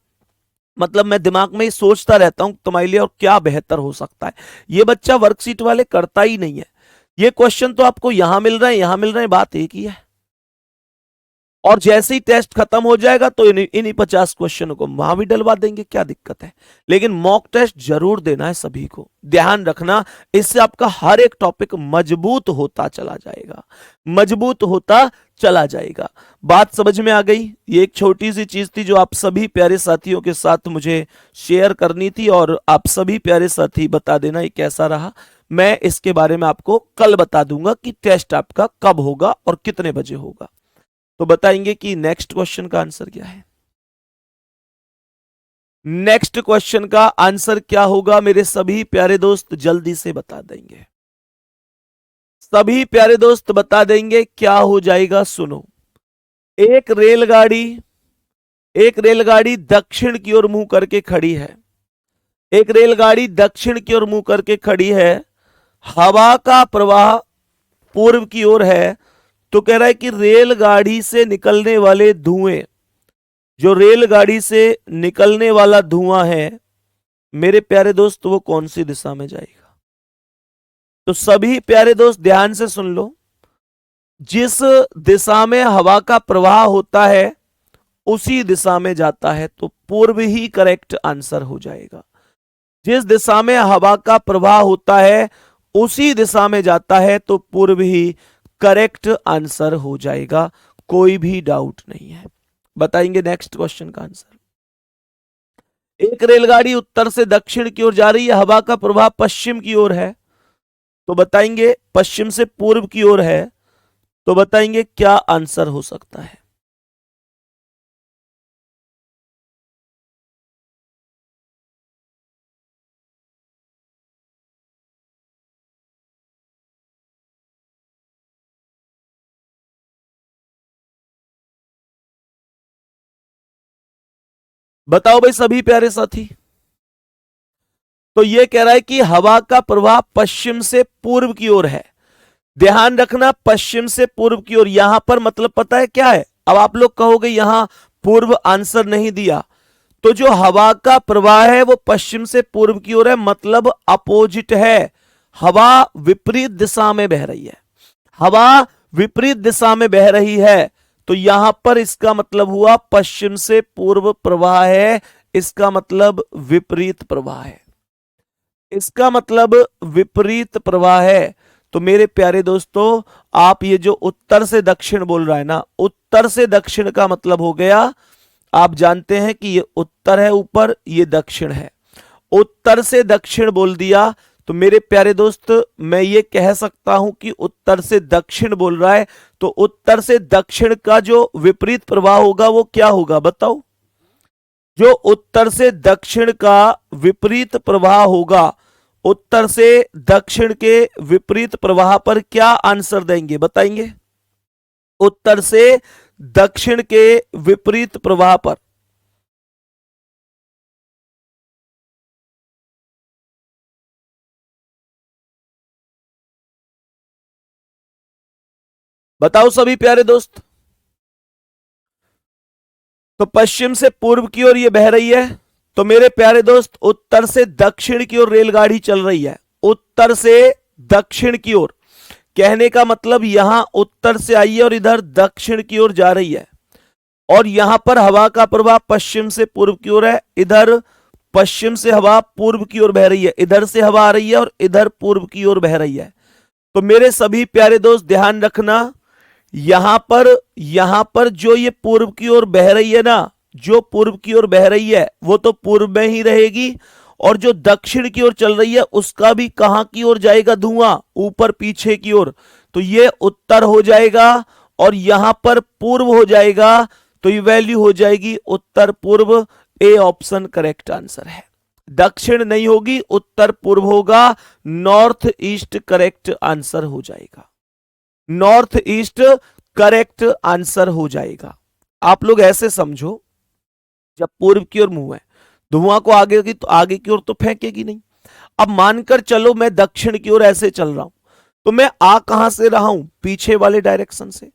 मतलब मैं दिमाग में ही सोचता रहता हूं तुम्हारे लिए और क्या बेहतर हो सकता है। ये बच्चा वर्कशीट वाले करता ही नहीं है। ये क्वेश्चन तो आपको यहां मिल रहे हैं, यहां मिल रहे हैं, बात एक ही है। और जैसे ही टेस्ट खत्म हो जाएगा तो इन्हीं 50 क्वेश्चनों को वहां भी डलवा देंगे, क्या दिक्कत है। लेकिन मॉक टेस्ट जरूर देना है सभी को, ध्यान रखना। इससे आपका हर एक टॉपिक मजबूत होता चला जाएगा, मजबूत होता चला जाएगा। बात समझ में आ गई? ये एक छोटी सी चीज थी जो आप सभी प्यारे साथियों के साथ मुझे शेयर करनी थी, और आप सभी प्यारे साथी बता देना ये कैसा रहा। मैं इसके बारे में आपको कल बता दूंगा कि टेस्ट आपका कब होगा और कितने बजे होगा। तो बताएंगे कि नेक्स्ट क्वेश्चन का आंसर क्या है। नेक्स्ट क्वेश्चन का आंसर क्या होगा मेरे सभी प्यारे दोस्त, जल्दी से बता देंगे। सभी प्यारे दोस्त बता देंगे क्या हो जाएगा। सुनो, एक रेलगाड़ी दक्षिण की ओर मुंह करके खड़ी है। एक रेलगाड़ी दक्षिण की ओर मुंह करके खड़ी है, हवा का प्रवाह पूर्व की ओर है। तो कह रहा है कि रेलगाड़ी से निकलने वाले धुएं, जो रेलगाड़ी से निकलने वाला धुआं है मेरे प्यारे दोस्त, वो कौन सी दिशा में जाएगा। तो सभी प्यारे दोस्त ध्यान से सुन लो, जिस दिशा में हवा का प्रवाह होता है उसी दिशा में जाता है, तो पूर्व ही करेक्ट आंसर हो जाएगा। जिस दिशा में हवा का प्रवाह होता है उसी दिशा में जाता है, तो पूर्व ही करेक्ट आंसर हो जाएगा, कोई भी डाउट नहीं है। बताएंगे नेक्स्ट क्वेश्चन का आंसर। एक रेलगाड़ी उत्तर से दक्षिण की ओर जा रही है, हवा का प्रवाह पश्चिम की ओर है, तो बताएंगे पश्चिम से पूर्व की ओर है, तो बताएंगे क्या आंसर हो सकता है। बताओ भाई सभी प्यारे साथी। तो ये कह रहा है कि हवा का प्रवाह पश्चिम से पूर्व की ओर है। ध्यान रखना, पश्चिम से पूर्व की ओर, यहां पर मतलब पता है क्या है। अब आप लोग कहोगे यहां पूर्व आंसर नहीं दिया, तो जो हवा का प्रवाह है वो पश्चिम से पूर्व की ओर है, मतलब अपोजिट है। हवा विपरीत दिशा में बह रही है, हवा विपरीत दिशा में बह रही है, तो यहां पर इसका मतलब हुआ पश्चिम से पूर्व प्रवाह है, इसका मतलब विपरीत प्रवाह है, इसका मतलब विपरीत प्रवाह है। तो मेरे प्यारे दोस्तों, आप ये जो उत्तर से दक्षिण बोल रहा है ना, उत्तर से दक्षिण का मतलब हो गया, आप जानते हैं कि ये उत्तर है ऊपर, ये दक्षिण है, उत्तर से दक्षिण बोल दिया तो मेरे प्यारे दोस्त मैं ये कह सकता हूं कि उत्तर से दक्षिण बोल रहा है, तो उत्तर से दक्षिण का जो विपरीत प्रवाह होगा वो क्या होगा बताओ? जो उत्तर से दक्षिण का विपरीत प्रवाह होगा, उत्तर से दक्षिण के विपरीत प्रवाह पर क्या आंसर देंगे बताएंगे? उत्तर से दक्षिण के विपरीत प्रवाह पर बताओ सभी प्यारे दोस्त। तो पश्चिम से पूर्व की ओर ये बह रही है, तो मेरे प्यारे दोस्त उत्तर से दक्षिण की ओर रेलगाड़ी चल रही है, उत्तर से दक्षिण की ओर, कहने का मतलब यहां उत्तर से आई है और इधर दक्षिण की ओर जा रही है, और यहां पर हवा का प्रवाह पश्चिम से पूर्व की ओर है, इधर पश्चिम से हवा पूर्व की ओर बह रही है, इधर से हवा आ रही है और इधर पूर्व की ओर बह रही है। तो मेरे सभी प्यारे दोस्त ध्यान रखना, यहां पर जो ये पूर्व की ओर बह रही है ना, जो पूर्व की ओर बह रही है वो तो पूर्व में ही रहेगी, और जो दक्षिण की ओर चल रही है उसका भी कहां की ओर जाएगा धुआं? ऊपर पीछे की ओर, तो ये उत्तर हो जाएगा और यहां पर पूर्व हो जाएगा, तो ये वैल्यू हो जाएगी उत्तर पूर्व। ए ऑप्शन करेक्ट आंसर है, दक्षिण नहीं होगी, उत्तर पूर्व होगा, नॉर्थ ईस्ट करेक्ट आंसर हो जाएगा, नॉर्थ ईस्ट करेक्ट आंसर हो जाएगा। आप लोग ऐसे समझो, जब पूर्व की ओर मुंह है, धुआं को आगे की तो आगे की ओर तो फेंकेगी नहीं। अब मानकर चलो मैं दक्षिण की ओर ऐसे चल रहा हूं, तो मैं आ कहां से रहा हूं? पीछे वाले डायरेक्शन से।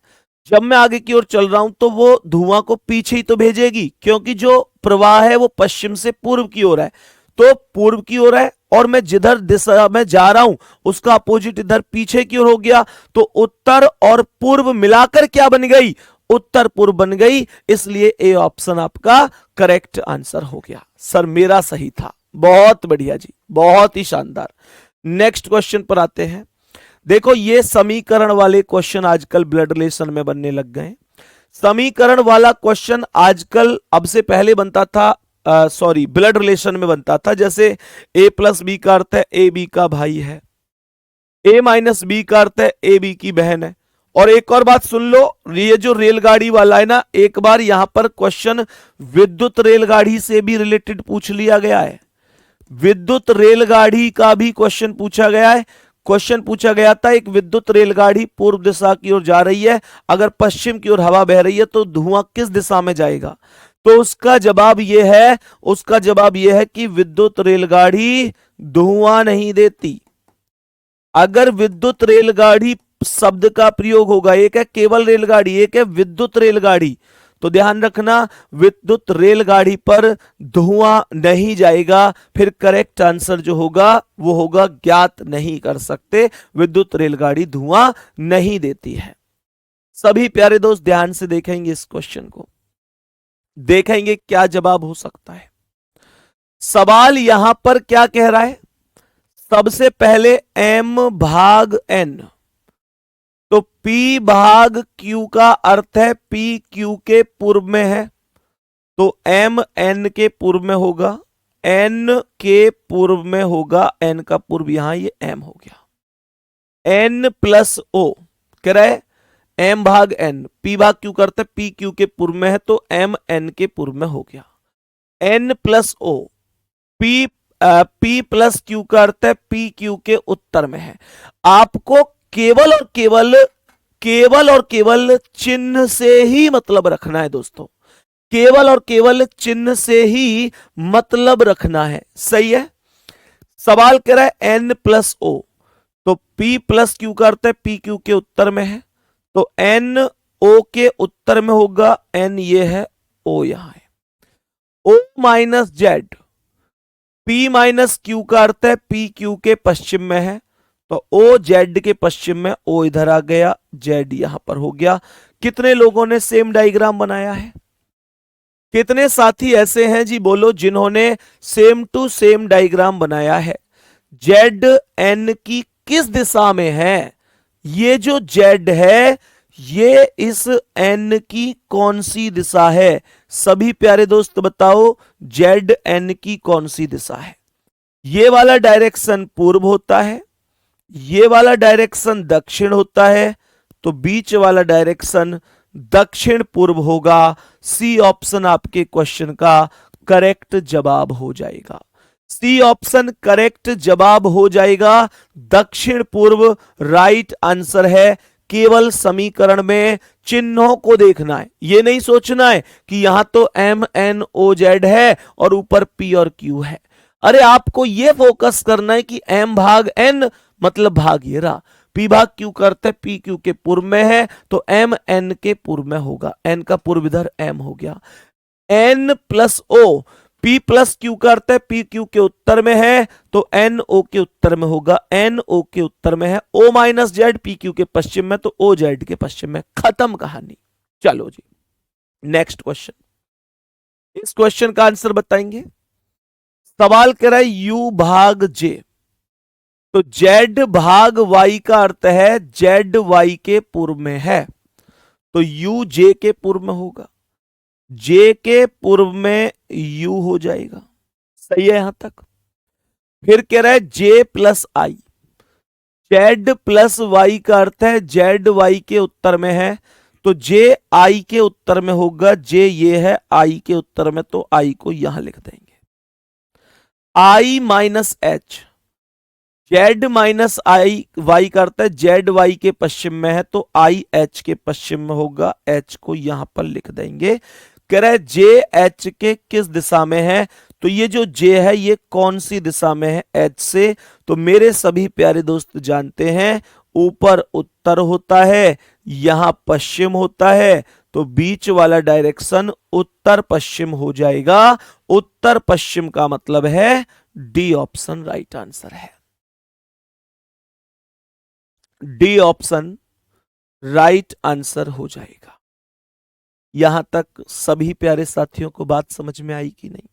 जब मैं आगे की ओर चल रहा हूं तो वो धुआं को पीछे ही तो भेजेगी, क्योंकि जो प्रवाह है वो पश्चिम से पूर्व की ओर है, तो पूर्व की ओर है, और मैं जिधर दिशा में जा रहा हूं उसका अपोजिट इधर पीछे की ओर हो गया, तो उत्तर और पूर्व मिलाकर क्या बन गई? उत्तर पूर्व बन गई, इसलिए ए ऑप्शन आपका करेक्ट आंसर हो गया। सर मेरा सही था, बहुत बढ़िया जी, बहुत ही शानदार। नेक्स्ट क्वेश्चन पर आते हैं। देखो ये समीकरण वाले क्वेश्चन आजकल ब्लड रिलेशन में बनने लग गए। समीकरण वाला क्वेश्चन आजकल अब से पहले बनता था, सॉरी ब्लड रिलेशन में बनता था, जैसे ए प्लस बी का अर्थ है ए बी का भाई है, ए माइनस बी का अर्थ है ए बी की बहन है। और एक और बात सुन लो, ये जो रेलगाड़ी वाला है ना, एक बार यहां पर क्वेश्चन विद्युत रेलगाड़ी से भी रिलेटेड पूछ लिया गया है, विद्युत रेलगाड़ी का भी क्वेश्चन पूछा गया है। क्वेश्चन पूछा गया था, एक विद्युत रेलगाड़ी पूर्व दिशा की ओर जा रही है, अगर पश्चिम की ओर हवा बह रही है तो धुआं किस दिशा में जाएगा? तो उसका जवाब यह है, उसका जवाब यह है कि विद्युत रेलगाड़ी धुआं नहीं देती। अगर विद्युत रेलगाड़ी शब्द का प्रयोग होगा, एक है केवल रेलगाड़ी, एक है विद्युत रेलगाड़ी, तो ध्यान रखना विद्युत रेलगाड़ी पर धुआं नहीं जाएगा, फिर करेक्ट आंसर जो होगा वो होगा ज्ञात नहीं कर सकते, विद्युत रेलगाड़ी धुआं नहीं देती है। सभी प्यारे दोस्त ध्यान से देखेंगे इस क्वेश्चन को, देखेंगे क्या जवाब हो सकता है। सवाल यहां पर क्या कह रहा है? सबसे पहले m भाग n, तो P भाग Q का अर्थ है P Q के पूर्व में है, तो M N के पूर्व में होगा, N के पूर्व में होगा, N का पूर्व यहां ये M हो गया, N प्लस O कह रहा है M भाग N, P भाग Q करते P Q के पूर्व में है, तो M N के पूर्व में हो गया, N plus O, P plus Q का अर्थ है P Q के उत्तर में है। आपको केवल और केवल चिन्ह से ही मतलब रखना है दोस्तों, केवल और केवल चिन्ह से ही मतलब रखना है, सही है। सवाल कह रहा है N प्लस O, तो P प्लस Q का अर्थ है P Q के उत्तर में है, तो N O के उत्तर में होगा, N ये है, O यहां है। O minus Z, P minus Q का अर्थ है P क्यू के पश्चिम में है, तो O जेड के पश्चिम में, O इधर आ गया, जेड यहां पर हो गया। कितने लोगों ने सेम डायग्राम बनाया है? कितने साथी ऐसे हैं जी, बोलो, जिन्होंने सेम टू सेम डायग्राम बनाया है? जेड एन की किस दिशा में है? ये जो जेड है, ये इस एन की कौन सी दिशा है? सभी प्यारे दोस्त बताओ, जेड एन की कौन सी दिशा है? ये वाला डायरेक्शन पूर्व होता है, ये वाला डायरेक्शन दक्षिण होता है, तो बीच वाला डायरेक्शन दक्षिण पूर्व होगा। सी ऑप्शन आपके क्वेश्चन का करेक्ट जवाब हो जाएगा। सी ऑप्शन करेक्ट जवाब हो जाएगा। दक्षिण पूर्व राइट आंसर है। केवल समीकरण में चिन्हों को देखना है, ये नहीं सोचना है कि यहां तो एम एन ओ जेड है और ऊपर पी और क्यू है। अरे आपको यह फोकस करना है कि एम भाग एन मतलब भाग ये रहा, पी भाग क्यू करते पी क्यू के पूर्व में है, तो एम एन के पूर्व में होगा। एन का पूर्व इधर एम हो गया। N plus O, P plus Q करते पी क्यू के उत्तर में है, तो एन ओ के उत्तर में होगा। एन ओ के उत्तर में है। O minus Z P Q के पश्चिम में, तो ओ जेड के पश्चिम में। खत्म कहानी। चलो जी, नेक्स्ट क्वेश्चन। इस क्वेश्चन का आंसर बताएंगे। सवाल कह रहा है यू भाग जे, तो जेड भाग वाई का अर्थ है जेड वाई के पूर्व में है, तो यू जे के पूर्व में होगा। जे के पूर्व में यू हो जाएगा। सही है यहां तक? फिर कह रहा है जे प्लस आई, जेड प्लस वाई का अर्थ है जेड वाई के उत्तर में है, तो जे आई के उत्तर में होगा। जे ये है, आई के उत्तर में, तो आई को यहां लिख देंगे। आई माइनस एच, जेड माइनस आई वाई करता है जेड वाई के पश्चिम में है, तो आई एच के पश्चिम में होगा। एच को यहां पर लिख देंगे। कह रहा है जे एच के किस दिशा में है, तो ये जो जे है ये कौन सी दिशा में है? एच से। तो मेरे सभी प्यारे दोस्त जानते हैं, ऊपर उत्तर होता है, यहां पश्चिम होता है, तो बीच वाला डायरेक्शन उत्तर पश्चिम हो जाएगा। उत्तर पश्चिम का मतलब है डी ऑप्शन राइट आंसर है। डी ऑप्शन राइट आंसर हो जाएगा। यहां तक सभी प्यारे साथियों को बात समझ में आई कि नहीं?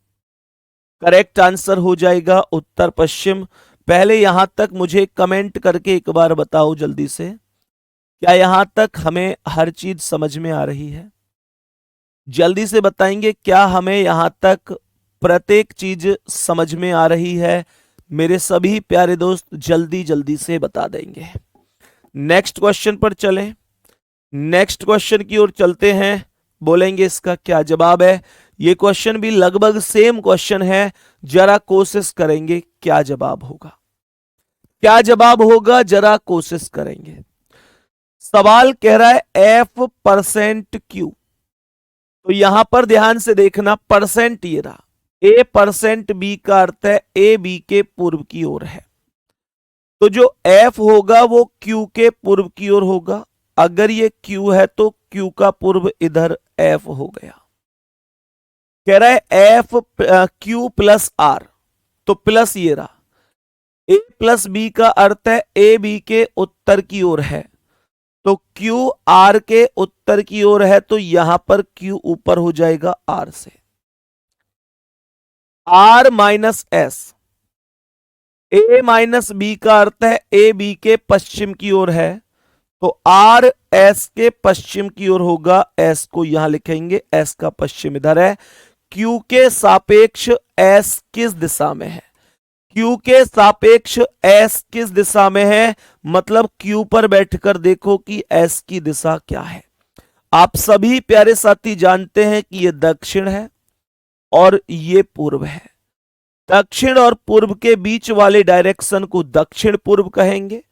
करेक्ट आंसर हो जाएगा उत्तर पश्चिम। पहले यहां तक मुझे कमेंट करके एक बार बताओ जल्दी से, क्या यहां तक हमें हर चीज समझ में आ रही है? जल्दी से बताएंगे, क्या हमें यहां तक प्रत्येक चीज समझ में आ रही है? मेरे सभी प्यारे दोस्त जल्दी जल्दी से बता देंगे। नेक्स्ट क्वेश्चन पर चलें। नेक्स्ट क्वेश्चन की ओर चलते हैं, बोलेंगे इसका क्या जवाब है। ये क्वेश्चन भी लगभग सेम क्वेश्चन है, जरा कोशिश करेंगे क्या जवाब होगा। क्या जवाब होगा, जरा कोशिश करेंगे। सवाल कह रहा है एफ परसेंट क्यू, तो यहां पर ध्यान से देखना, परसेंट ये रहा, ए परसेंट बी का अर्थ है ए बी के पूर्व की ओर है, तो जो एफ होगा वो क्यू के पूर्व की ओर होगा। अगर ये क्यू है तो क्यू का पूर्व इधर एफ हो गया। कह रहा है एफ क्यू प्लस आर, तो प्लस ये रहा, ए प्लस बी का अर्थ है ए बी के उत्तर की ओर है, तो क्यू आर के उत्तर की ओर है, तो यहां पर क्यू ऊपर हो जाएगा आर से। R minus S, A minus B का अर्थ है ए बी के पश्चिम की ओर है, तो आर एस के पश्चिम की ओर होगा। एस को यहां लिखेंगे, एस का पश्चिम इधर है। क्यू के सापेक्ष एस किस दिशा में है? क्यू के सापेक्ष एस किस दिशा में है, मतलब क्यू पर बैठकर देखो कि एस की दिशा क्या है। आप सभी प्यारे साथी जानते हैं कि यह दक्षिण है और ये पूर्व है। दक्षिण और पूर्व के बीच वाले डायरेक्शन को दक्षिण पूर्व कहेंगे।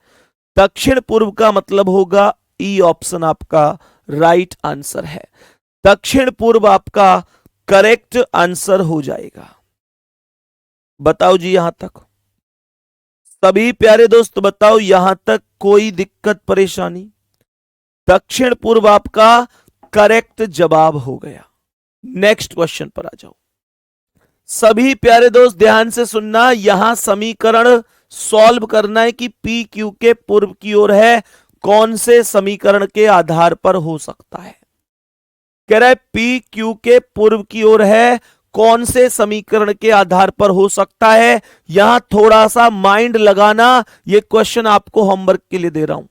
दक्षिण पूर्व का मतलब होगा, ई ऑप्शन आपका राइट आंसर है। दक्षिण पूर्व आपका करेक्ट आंसर हो जाएगा। बताओ जी, यहां तक सभी प्यारे दोस्त बताओ, यहां तक कोई दिक्कत परेशानी? दक्षिण पूर्व आपका करेक्ट जवाब हो गया। नेक्स्ट क्वेश्चन पर आ जाओ। सभी प्यारे दोस्त ध्यान से सुनना, यहां समीकरण सॉल्व करना है कि पी क्यू के पूर्व की ओर है, कौन से समीकरण के आधार पर हो सकता है। कह रहा है पी क्यू के पूर्व की ओर है, कौन से समीकरण के आधार पर हो सकता है। यहां थोड़ा सा माइंड लगाना, यह क्वेश्चन आपको होमवर्क के लिए दे रहा हूं।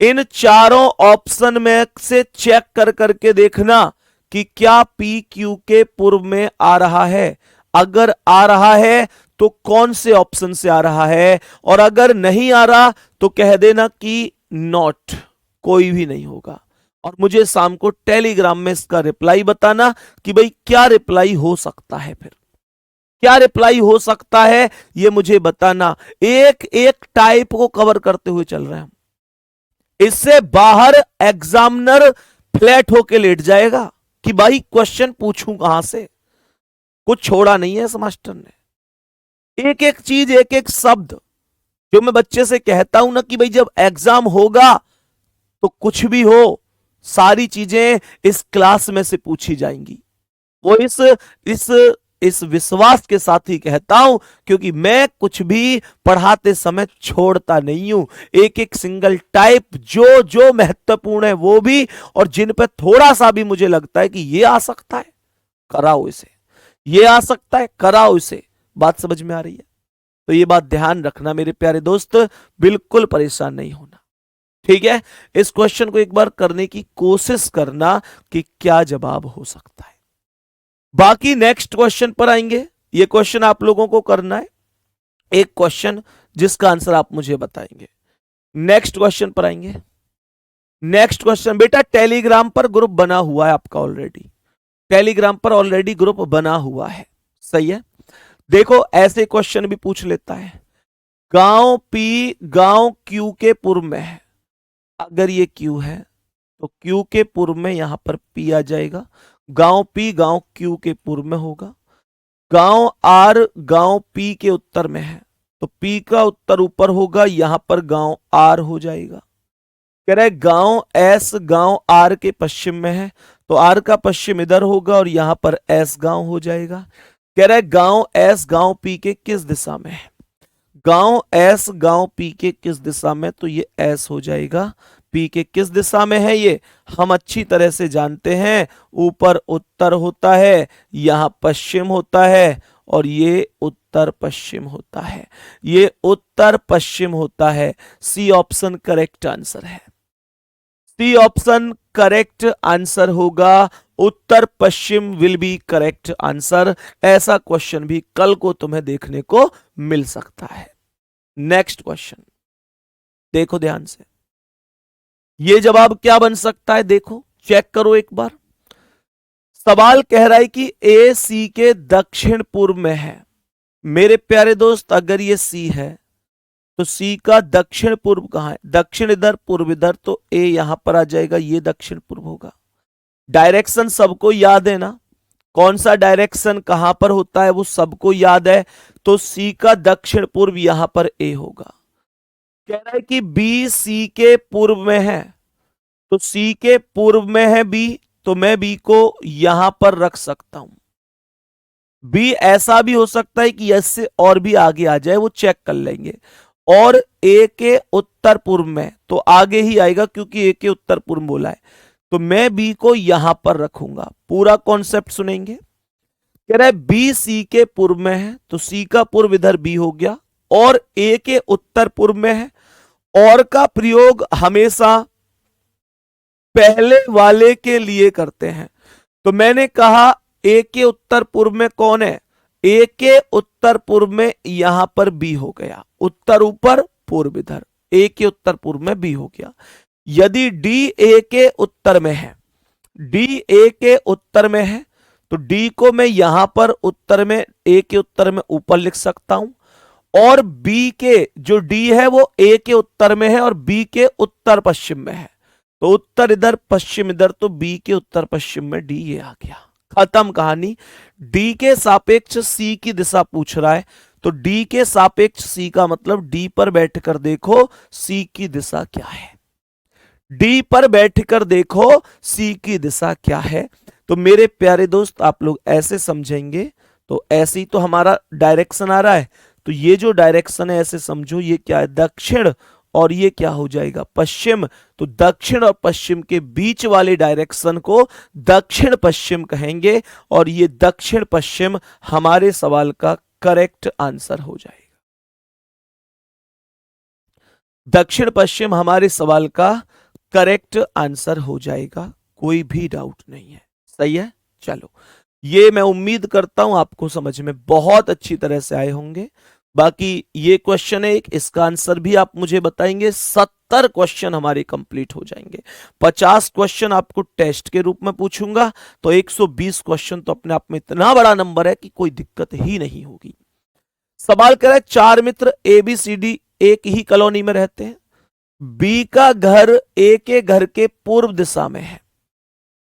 इन चारों ऑप्शन में से चेक कर करके देखना कि क्या पी क्यू के पूर्व में आ रहा है। अगर आ रहा है तो कौन से ऑप्शन से आ रहा है, और अगर नहीं आ रहा तो कह देना कि नॉट, कोई भी नहीं होगा। और मुझे शाम को टेलीग्राम में इसका रिप्लाई बताना कि भाई क्या रिप्लाई हो सकता है, फिर क्या रिप्लाई हो सकता है ये मुझे बताना। एक एक टाइप को कवर करते हुए चल रहे हैं हम। इससे बाहर एग्जामिनर फ्लैट होके लेट जाएगा कि भाई क्वेश्चन पूछूं कहां से। कुछ छोड़ा नहीं है इस मास्टर ने। एक एक चीज, एक एक शब्द जो मैं बच्चे से कहता हूं ना कि भाई जब एग्जाम होगा तो कुछ भी हो, सारी चीजें इस क्लास में से पूछी जाएंगी। वो इस विश्वास के साथ ही कहता हूं, क्योंकि मैं कुछ भी पढ़ाते समय छोड़ता नहीं हूं। एक एक सिंगल टाइप जो जो महत्वपूर्ण है वो भी, और जिन पे थोड़ा सा भी मुझे लगता है कि ये आ सकता है कराओ इसे, ये आ सकता है कराओ इसे। बात समझ में आ रही है? तो ये बात ध्यान रखना मेरे प्यारे दोस्त, बिल्कुल परेशान नहीं होना, ठीक है। इस क्वेश्चन को एक बार करने की कोशिश करना कि क्या जवाब हो सकता है। बाकी नेक्स्ट क्वेश्चन पर आएंगे। ये क्वेश्चन आप लोगों को करना है, एक क्वेश्चन जिसका आंसर आप मुझे बताएंगे। नेक्स्ट क्वेश्चन पर आएंगे। नेक्स्ट क्वेश्चन बेटा, टेलीग्राम पर ग्रुप बना हुआ है आपका ऑलरेडी, टेलीग्राम पर ऑलरेडी ग्रुप बना हुआ है, सही है। देखो ऐसे क्वेश्चन भी पूछ लेता है। गांव पी गांव क्यू के पूर्व में है। अगर ये क्यू है तो क्यू के पूर्व में यहां पर पी आ जाएगा। गांव पी गांव क्यू के पूर्व में होगा। गांव आर गांव पी के उत्तर में है तो पी का उत्तर ऊपर होगा, यहां पर गांव आर हो जाएगा। कह रहा है गांव एस गांव आर के पश्चिम में है तो आर का पश्चिम इधर होगा और यहां पर एस गांव हो जाएगा। कह रहा है गांव एस गांव पी के किस दिशा में है। गांव एस गांव पी के किस दिशा में, तो ये एस हो जाएगा। पी के किस दिशा में है ये हम अच्छी तरह से जानते हैं, ऊपर उत्तर होता है, यहां पश्चिम होता है और ये उत्तर पश्चिम होता है, ये उत्तर पश्चिम होता है। सी ऑप्शन करेक्ट आंसर है। सी ऑप्शन करेक्ट आंसर होगा। उत्तर पश्चिम विल बी करेक्ट आंसर। ऐसा क्वेश्चन भी कल को तुम्हें देखने को मिल सकता है। नेक्स्ट क्वेश्चन देखो ध्यान से, ये जवाब क्या बन सकता है, देखो चेक करो एक बार। सवाल कह रहा है कि ए सी के दक्षिण पूर्व में है। मेरे प्यारे दोस्त अगर ये सी है तो सी का दक्षिण पूर्व कहां है, दक्षिण इधर पूर्व इधर, तो ए यहां पर आ जाएगा, ये दक्षिण पूर्व होगा। डायरेक्शन सबको याद है ना, कौन सा डायरेक्शन कहां पर होता है वो सबको याद है। तो सी का दक्षिण पूर्व यहां पर ए होगा। कह रहा है कि बी सी के पूर्व में है तो सी के पूर्व में है बी, तो मैं बी को यहां पर रख सकता हूं। बी ऐसा भी हो सकता है कि इससे और भी आगे आ जाए, वो चेक कर लेंगे। और ए के उत्तर पूर्व में तो आगे ही आएगा क्योंकि ए के उत्तर पूर्व बोला है, तो मैं बी को यहां पर रखूंगा। पूरा कॉन्सेप्ट सुनेंगे। कह रहा है बी सी के पूर्व में है तो सी का पूर्व इधर बी हो गया, और ए के उत्तर पूर्व में है। और का प्रयोग हमेशा पहले वाले के लिए करते हैं, तो मैंने कहा ए के उत्तर पूर्व में कौन है, ए के उत्तर पूर्व में यहां पर बी हो गया, उत्तर ऊपर पूर्व इधर, ए के उत्तर पूर्व में बी हो गया। यदि डी ए के उत्तर में है, डी ए के उत्तर में है तो डी को मैं यहां पर उत्तर में, ए के उत्तर में ऊपर लिख सकता हूं, और बी के जो डी है वो ए के उत्तर में है और बी के उत्तर पश्चिम में है, तो उत्तर इधर पश्चिम इधर, तो बी के उत्तर पश्चिम में डी ये आ गया। खत्म कहानी। डी के सापेक्ष सी की दिशा पूछ रहा है, तो डी के सापेक्ष सी का मतलब डी पर बैठकर देखो सी की दिशा क्या है, डी पर बैठकर देखो सी की दिशा क्या है। तो मेरे प्यारे दोस्त आप लोग ऐसे समझेंगे तो ऐसे ही तो हमारा डायरेक्शन आ रहा है, तो ये जो डायरेक्शन है ऐसे समझो ये क्या है, दक्षिण, और ये क्या हो जाएगा, पश्चिम। तो दक्षिण और पश्चिम के बीच वाले डायरेक्शन को दक्षिण पश्चिम कहेंगे, और ये दक्षिण पश्चिम हमारे सवाल का करेक्ट आंसर हो जाएगा। दक्षिण पश्चिम हमारे सवाल का करेक्ट आंसर हो जाएगा, कोई भी डाउट नहीं है। सही है, चलो ये मैं उम्मीद करता हूं आपको समझ में बहुत अच्छी तरह से आए होंगे। बाकी ये क्वेश्चन है एक, इसका आंसर भी आप मुझे बताएंगे। 70 क्वेश्चन हमारे कंप्लीट हो जाएंगे। 50 क्वेश्चन आपको टेस्ट के रूप में पूछूंगा, तो 120 क्वेश्चन तो अपने आप में इतना बड़ा नंबर है कि कोई दिक्कत ही नहीं होगी। सवाल कह रहा है, 4 मित्र ए बी सी डी एक ही कॉलोनी में रहते हैं। बी का घर ए के घर के पूर्व दिशा में है।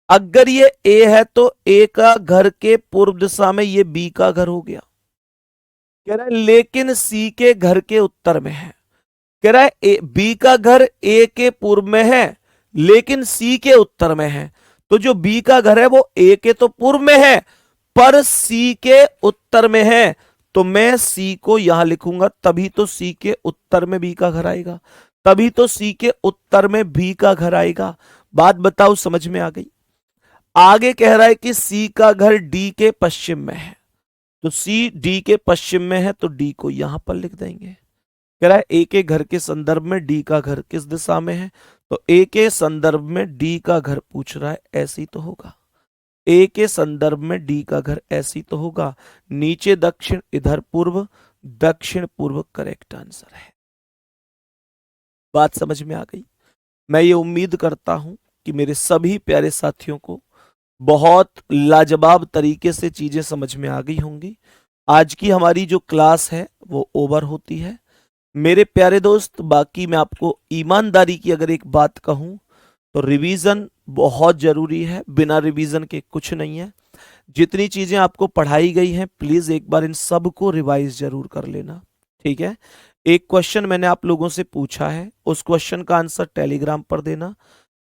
अगर ये ए है तो ए का घर के पूर्व दिशा में ये बी का घर हो गया। कह रहा है लेकिन सी के घर के उत्तर में है। कह रहा है बी का घर ए के पूर्व में है लेकिन सी के उत्तर में है। तो जो बी का घर है वो ए के तो पूर्व में है पर सी के उत्तर में है, तो मैं सी को यहां लिखूंगा, तभी तो सी के उत्तर में बी का घर आएगा, तभी तो सी के उत्तर में बी का घर आएगा। बात बताओ समझ में आ गई। आगे कह रहा है कि सी का घर डी के पश्चिम में है, तो सी डी के पश्चिम में है तो डी को यहां पर लिख देंगे। कह रहा है ए के घर के संदर्भ में डी का घर किस दिशा में है, तो ए के संदर्भ में डी का घर पूछ रहा है, ऐसी तो होगा। ए के संदर्भ में डी का घर ऐसी तो होगा। नीचे दक्षिण, इधर पूर्व, दक्षिण पूर्व करेक्ट आंसर है। बात समझ में आ गई। मैं ये उम्मीद करता हूं कि मेरे सभी प्यारे साथियों को बहुत लाजवाब तरीके से चीजें समझ में आ गई होंगी। आज की हमारी जो क्लास है वो ओवर होती है मेरे प्यारे दोस्त। बाकी मैं आपको ईमानदारी की अगर एक बात कहूं तो रिवीजन बहुत जरूरी है, बिना रिवीजन के कुछ नहीं है। जितनी चीजें आपको पढ़ाई गई हैं प्लीज एक बार इन सब को रिवाइज जरूर कर लेना, ठीक है। एक क्वेश्चन मैंने आप लोगों से पूछा है, उस क्वेश्चन का आंसर टेलीग्राम पर देना।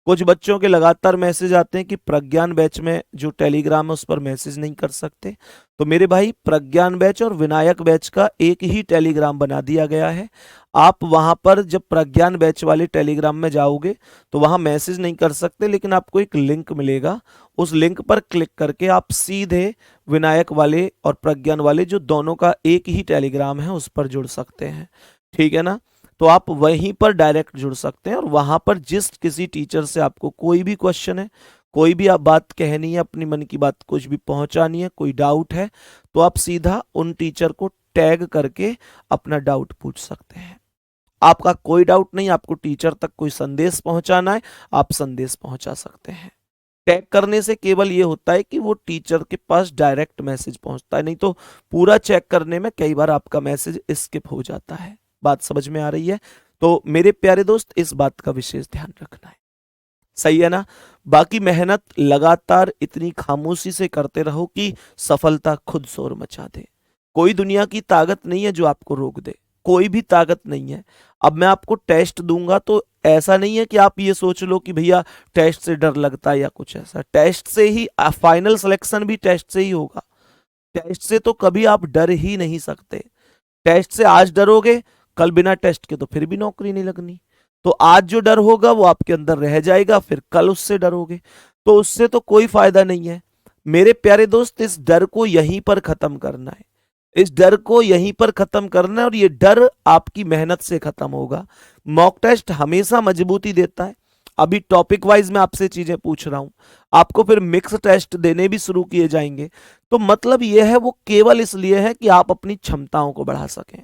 कुछ बच्चों के लगातार मैसेज आते हैं कि प्रज्ञान बैच में जो टेलीग्राम है उस पर मैसेज नहीं कर सकते, तो मेरे भाई प्रज्ञान बैच और विनायक बैच का एक ही टेलीग्राम बना दिया गया है। आप वहां पर जब प्रज्ञान बैच वाले टेलीग्राम में जाओगे तो वहां मैसेज नहीं कर सकते, लेकिन आपको एक लिंक मिलेगा, उस लिंक पर क्लिक करके आप सीधे विनायक वाले और प्रज्ञान वाले जो दोनों का एक ही टेलीग्राम है उस पर जुड़ सकते हैं, ठीक है ना। तो आप वहीं पर डायरेक्ट जुड़ सकते हैं और वहां पर जिस किसी टीचर से आपको कोई भी क्वेश्चन है, कोई भी आप बात कहनी है, अपनी मन की बात कुछ भी पहुंचानी है, कोई डाउट है, तो आप सीधा उन टीचर को टैग करके अपना डाउट पूछ सकते हैं। आपका कोई डाउट नहीं, आपको टीचर तक कोई संदेश पहुंचाना है, आप संदेश पहुंचा सकते हैं। टैग करने से केवल ये होता है कि वो टीचर के पास डायरेक्ट मैसेज पहुंचता है, नहीं तो पूरा चेक करने में कई बार आपका मैसेज स्किप हो जाता है। बात समझ में आ रही है? तो मेरे प्यारे दोस्त इस बात का विशेष ध्यान रखना है, सही है ना। बाकी मेहनत लगातार इतनी खामोशी से करते रहो कि सफलता खुद शोर मचा दे। कोई दुनिया की ताकत नहीं है जो आपको रोक दे, कोई भी ताकत नहीं है। अब मैं आपको टेस्ट दूंगा तो ऐसा नहीं है कि आप ये सोच लो कि भैया टेस्ट से डर लगता है या कुछ ऐसा। टेस्ट से ही फाइनल सिलेक्शन भी टेस्ट से ही होगा। टेस्ट से तो कभी आप डर ही नहीं सकते। टेस्ट से आज डरोगे, कल बिना टेस्ट के तो फिर भी नौकरी नहीं लगनी। तो आज जो डर होगा वो आपके अंदर रह जाएगा, फिर कल उससे डरोगे, तो उससे तो कोई फायदा नहीं है। मेरे प्यारे दोस्त इस डर को यहीं पर खत्म करना है, इस डर को यहीं पर खत्म करना है, और ये डर आपकी मेहनत से खत्म होगा। मॉक टेस्ट हमेशा मजबूती देता है। अभी टॉपिक वाइज मैं आपसे चीजें पूछ रहा हूं, आपको फिर मिक्स टेस्ट देने भी शुरू किए जाएंगे। तो मतलब यह है वो केवल इसलिए है कि आप अपनी क्षमताओं को बढ़ा सकें,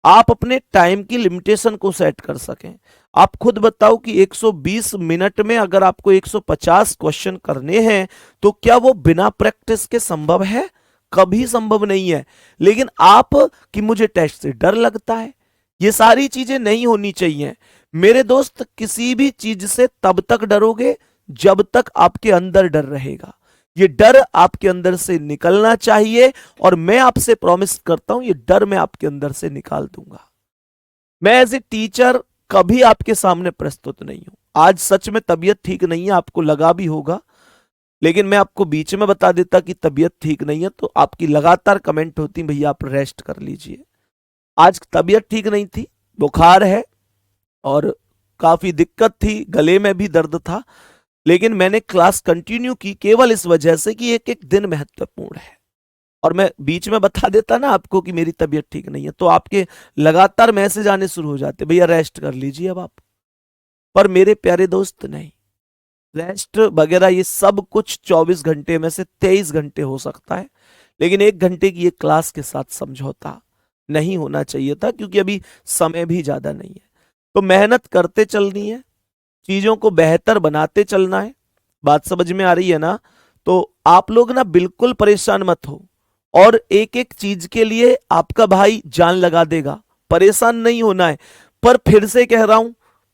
आप अपने टाइम की लिमिटेशन को सेट कर सकें। आप खुद बताओ कि 120 मिनट में अगर आपको 150 क्वेश्चन करने हैं तो क्या वो बिना प्रैक्टिस के संभव है? कभी संभव नहीं है। लेकिन आप कि मुझे टेस्ट से डर लगता है, ये सारी चीजें नहीं होनी चाहिए मेरे दोस्त। किसी भी चीज से तब तक डरोगे जब तक आपके अंदर डर रहेगा। ये डर आपके अंदर से निकलना चाहिए, और मैं आपसे प्रॉमिस करता हूं ये डर मैं आपके अंदर से निकाल दूंगा। मैं एज ए टीचर कभी आपके सामने प्रस्तुत नहीं हूं। आज सच में तबीयत ठीक नहीं है, आपको लगा भी होगा, लेकिन मैं आपको बीच में बता देता कि तबीयत ठीक नहीं है, तो आपकी लगातार कमेंट होती भैया आप रेस्ट कर लीजिए। आज तबीयत ठीक नहीं थी, बुखार है और काफी दिक्कत थी, गले में भी दर्द था, लेकिन मैंने क्लास कंटिन्यू की केवल इस वजह से कि एक एक दिन महत्वपूर्ण है। और मैं बीच में बता देता ना आपको कि मेरी तबीयत ठीक नहीं है, तो आपके लगातार मैसेज आने शुरू हो जाते, भैया रेस्ट कर लीजिए अब आप। पर मेरे प्यारे दोस्त नहीं, रेस्ट वगैरह ये सब कुछ 24 घंटे में से 23 घंटे हो सकता है, लेकिन 1 घंटे की ये क्लास के साथ समझौता नहीं होना चाहिए था, क्योंकि अभी समय भी ज्यादा नहीं है। तो मेहनत करते चलनी है, चीजों को बेहतर बनाते चलना है। बात समझ में आ रही है ना? तो आप लोग ना बिल्कुल परेशान मत हो, और एक एक चीज के लिए आपका भाई जान लगा देगा, परेशान नहीं होना है। पर फिर से कह रहा हूं,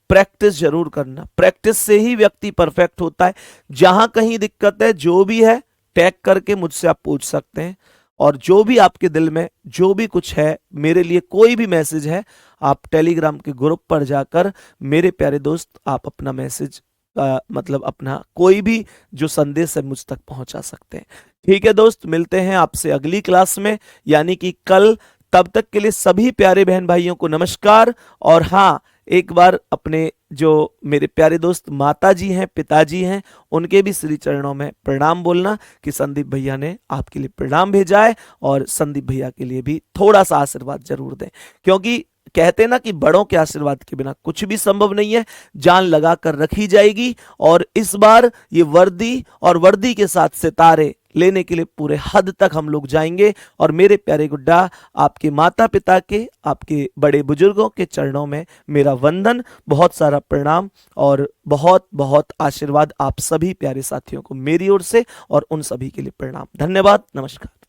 प्रैक्टिस जरूर करना, प्रैक्टिस से ही व्यक्ति परफेक्ट होता है। जहां कहीं दिक्कत है, जो भी है टैग करके मुझसे आप पूछ सकते हैं, और जो भी आपके दिल में जो भी कुछ है, मेरे लिए कोई भी मैसेज है, आप टेलीग्राम के ग्रुप पर जाकर मेरे प्यारे दोस्त आप अपना मैसेज मतलब अपना कोई भी जो संदेश है मुझ तक पहुंचा सकते हैं। ठीक है दोस्त, मिलते हैं आपसे अगली क्लास में, यानी कि कल। तब तक के लिए सभी प्यारे बहन भाइयों को नमस्कार। और हाँ, एक बार अपने जो मेरे प्यारे दोस्त माता जी हैं, पिताजी हैं, उनके भी श्री चरणों में प्रणाम बोलना कि संदीप भैया ने आपके लिए प्रणाम भेजा है, और संदीप भैया के लिए भी थोड़ा सा आशीर्वाद जरूर दें, क्योंकि कहते हैं ना कि बड़ों के आशीर्वाद के बिना कुछ भी संभव नहीं है। जान लगा कर रखी जाएगी, और इस बार ये वर्दी और वर्दी के साथ सितारे लेने के लिए पूरे हद तक हम लोग जाएंगे। और मेरे प्यारे गुड्डा, आपके माता पिता के, आपके बड़े बुजुर्गों के चरणों में मेरा वंदन, बहुत सारा प्रणाम और बहुत बहुत आशीर्वाद आप सभी प्यारे साथियों को मेरी ओर से, और उन सभी के लिए प्रणाम। धन्यवाद, नमस्कार।